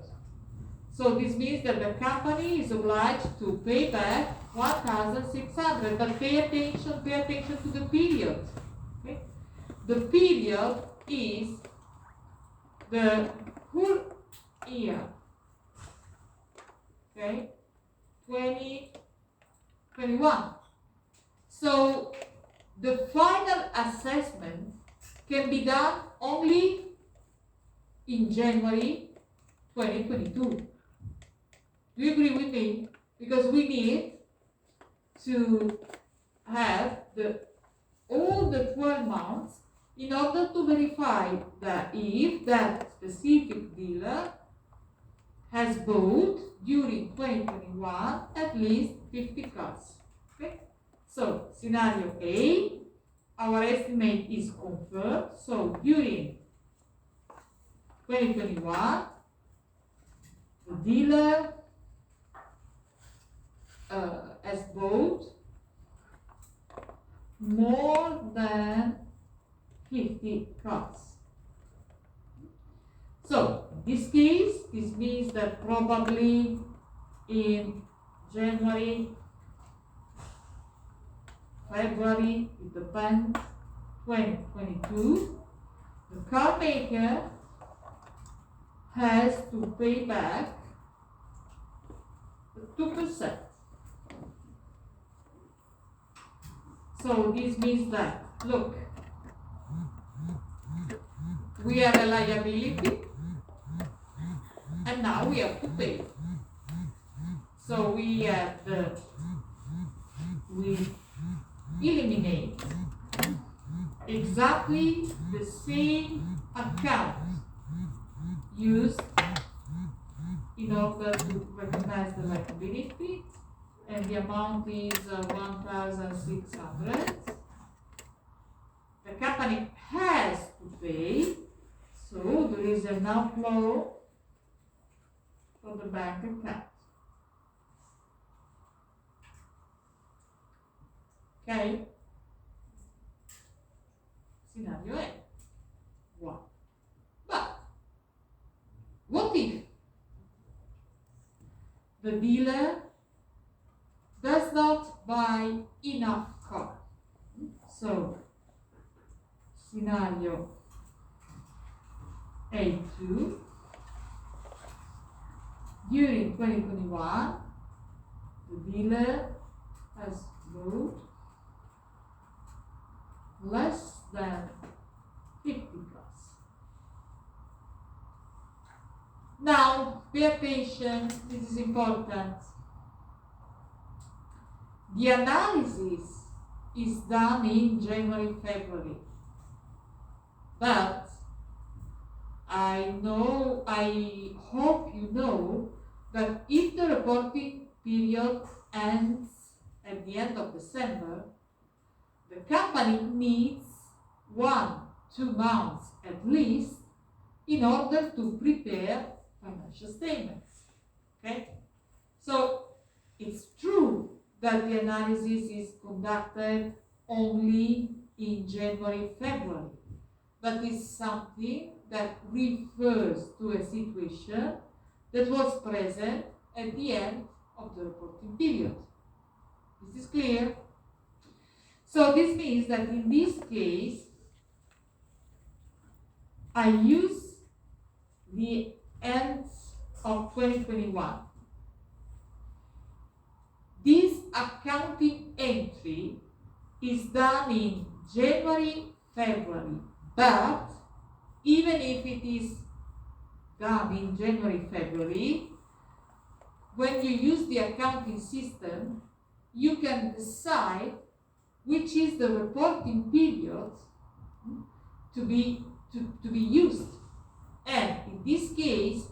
So this means that the company is obliged to pay back 1,600, but pay attention to the period. Okay? The period is the whole year. Okay? 2021. So the final assessment can be done only in January 2022. Do you agree with me? Because we need to have all the 12 months in order to verify that if that specific dealer has bought during 2021 at least 50 cars. Okay? So, scenario A, our estimate is confirmed. So, during 2021, the dealer has bought more than 50 cars. So, in this case, this means that probably in January, February, it depends, 2022, the car maker has to pay back 2%. So this means that, look, we have a liability and now we have to pay. So we eliminate exactly the same account used in order to recognize the liability, and the amount is 1,600. The company has to pay, so there is an outflow for the bank account. Okay? Scenario A. 1. But what if the dealer does not buy enough cars? So, scenario A2, during 2021, the dealer has bought less than 50 cars. Now, pay attention, this is important. The analysis is done in January, February. But I hope you know that if the reporting period ends at the end of December, the company needs 1-2 months at least in order to prepare financial statements. Okay? So it's true that the analysis is conducted only in January, February, but it's something that refers to a situation that was present at the end of the reporting period. Is this clear? So this means that in this case, I use the end of 2021. This accounting entry is done in January, February, but even if it is done in January, February, when you use the accounting system, you can decide which is the reporting period to be used. And in this case,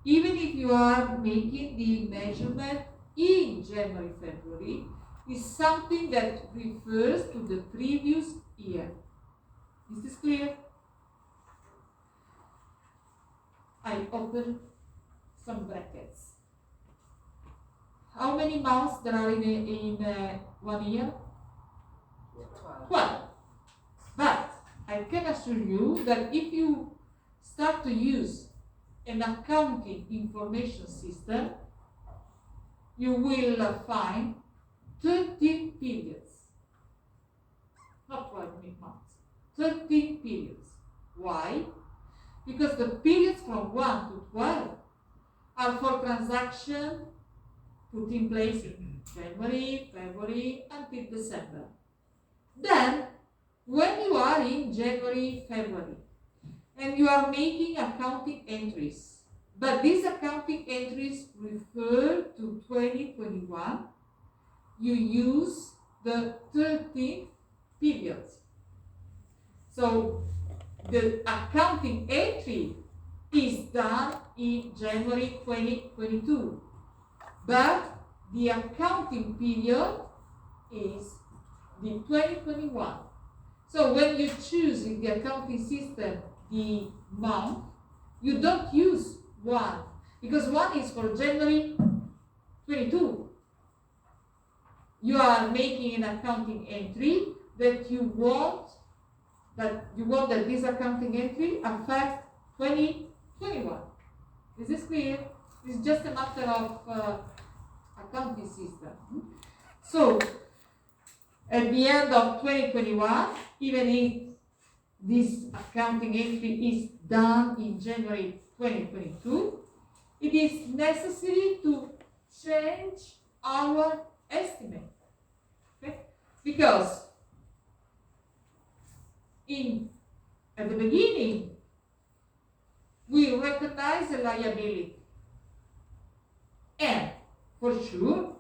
even if you are making the measurement in January, February, is something that refers to the previous year. Is this clear? I open some brackets. How many months there are in 1 year? 12. But I can assure you that if you start to use an accounting information system, you will find 13 periods. Not 12 months. 13 periods. Why? Because the periods from 1 to 12 are for transaction put in place in January, February, until December. Then, when you are in January, February, and you are making accounting entries, but these accounting entries refer to 2021, you use the 13th period. So, the accounting entry is done in January 2022, but the accounting period is the 2021. So when you choose in the accounting system the month, you don't use 1, because 1 is for January 22. You are making an accounting entry that you want that this accounting entry affect 2021. Is this clear? It's just a matter of accounting system. So at the end of 2021, even if this accounting entry is done in January 2022, it is necessary to change our estimate. Okay? Because at the beginning, we recognize a liability. And for sure,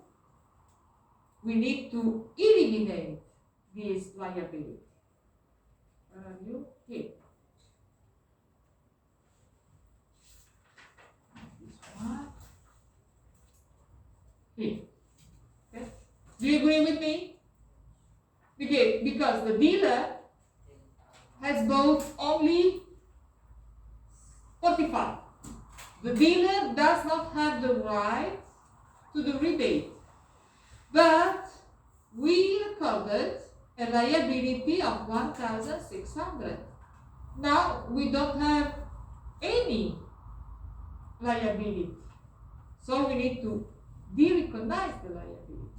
we need to eliminate this liability. Where are you? Here. This one. Here. Okay. Do you agree with me? Because the dealer has bought only 45. The dealer does not have the right to the rebate. But we recorded a liability of 1,600. Now we don't have any liability. So we need to de-recognize the liability.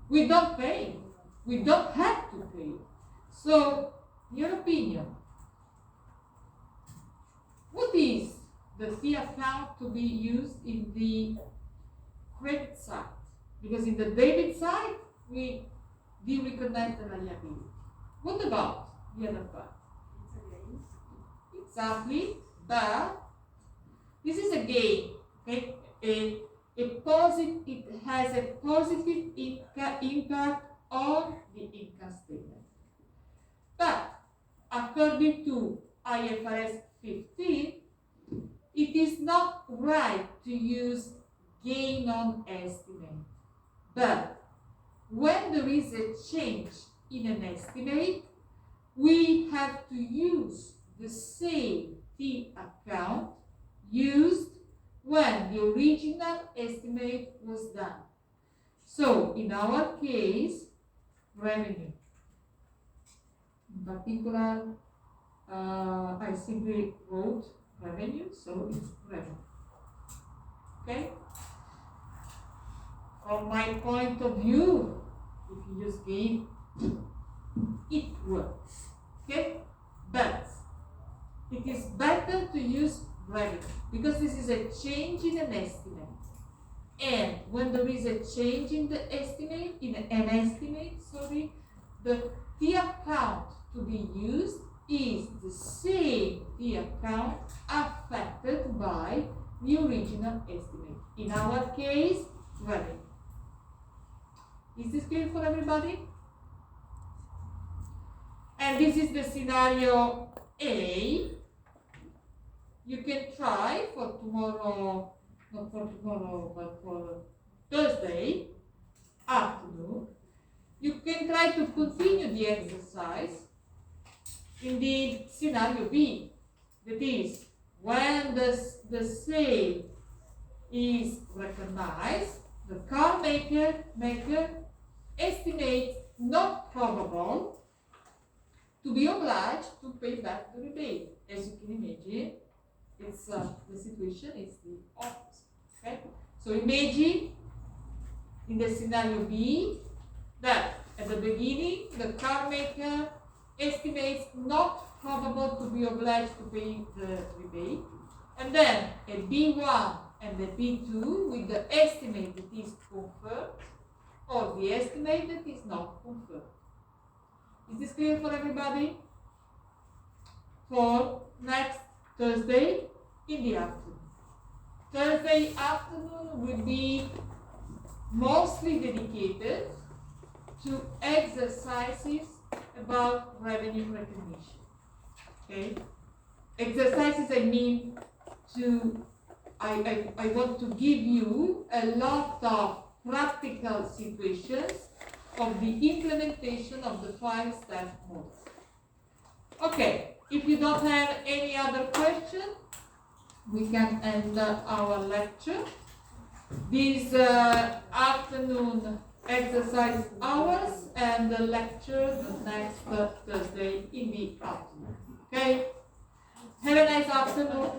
We don't pay. We don't have to pay. So, your opinion, what is the fee account to be used in the credit side? Because in the debit side, we de-recognize the liability. What about the other part? It's a gain. Exactly, but this is a gain. Okay? It has a positive impact on the income statement. But according to IFRS 15, it is not right to use gain on estimate. But when there is a change in an estimate, we have to use the same fee account used when the original estimate was done. So in our case, revenue. In particular, I simply wrote revenue, so it's revenue. Okay? from my point of view, if you use game, it works. Okay? But it is better to use revenue because this is a change in an estimate. And when there is a change in the estimate, the account to be used is the same the account affected by the original estimate. In our case, revenue. Is this clear for everybody? And this is the scenario A. You can try for tomorrow, not for tomorrow, but for Thursday afternoon. You can try to continue the exercise in the scenario B. That is, when the sale is recognized, the car maker estimates not probable to be obliged to pay back the rebate. As you can imagine, it's the situation is the opposite. Okay? So imagine in the scenario B that at the beginning the car maker estimates not probable to be obliged to pay the rebate, and then a B1 and a B2 with the estimate that is confirmed or the estimate that is not confirmed. Is this clear for everybody? For next Thursday in the afternoon. Thursday afternoon will be mostly dedicated to exercises about revenue recognition. Okay? Exercises I mean I want to give you a lot of practical situations of the implementation of the 5-step model. Okay, if you don't have any other question, we can end our lecture. These afternoon exercise hours and the lecture the next Thursday in the afternoon. Okay? Have a nice afternoon.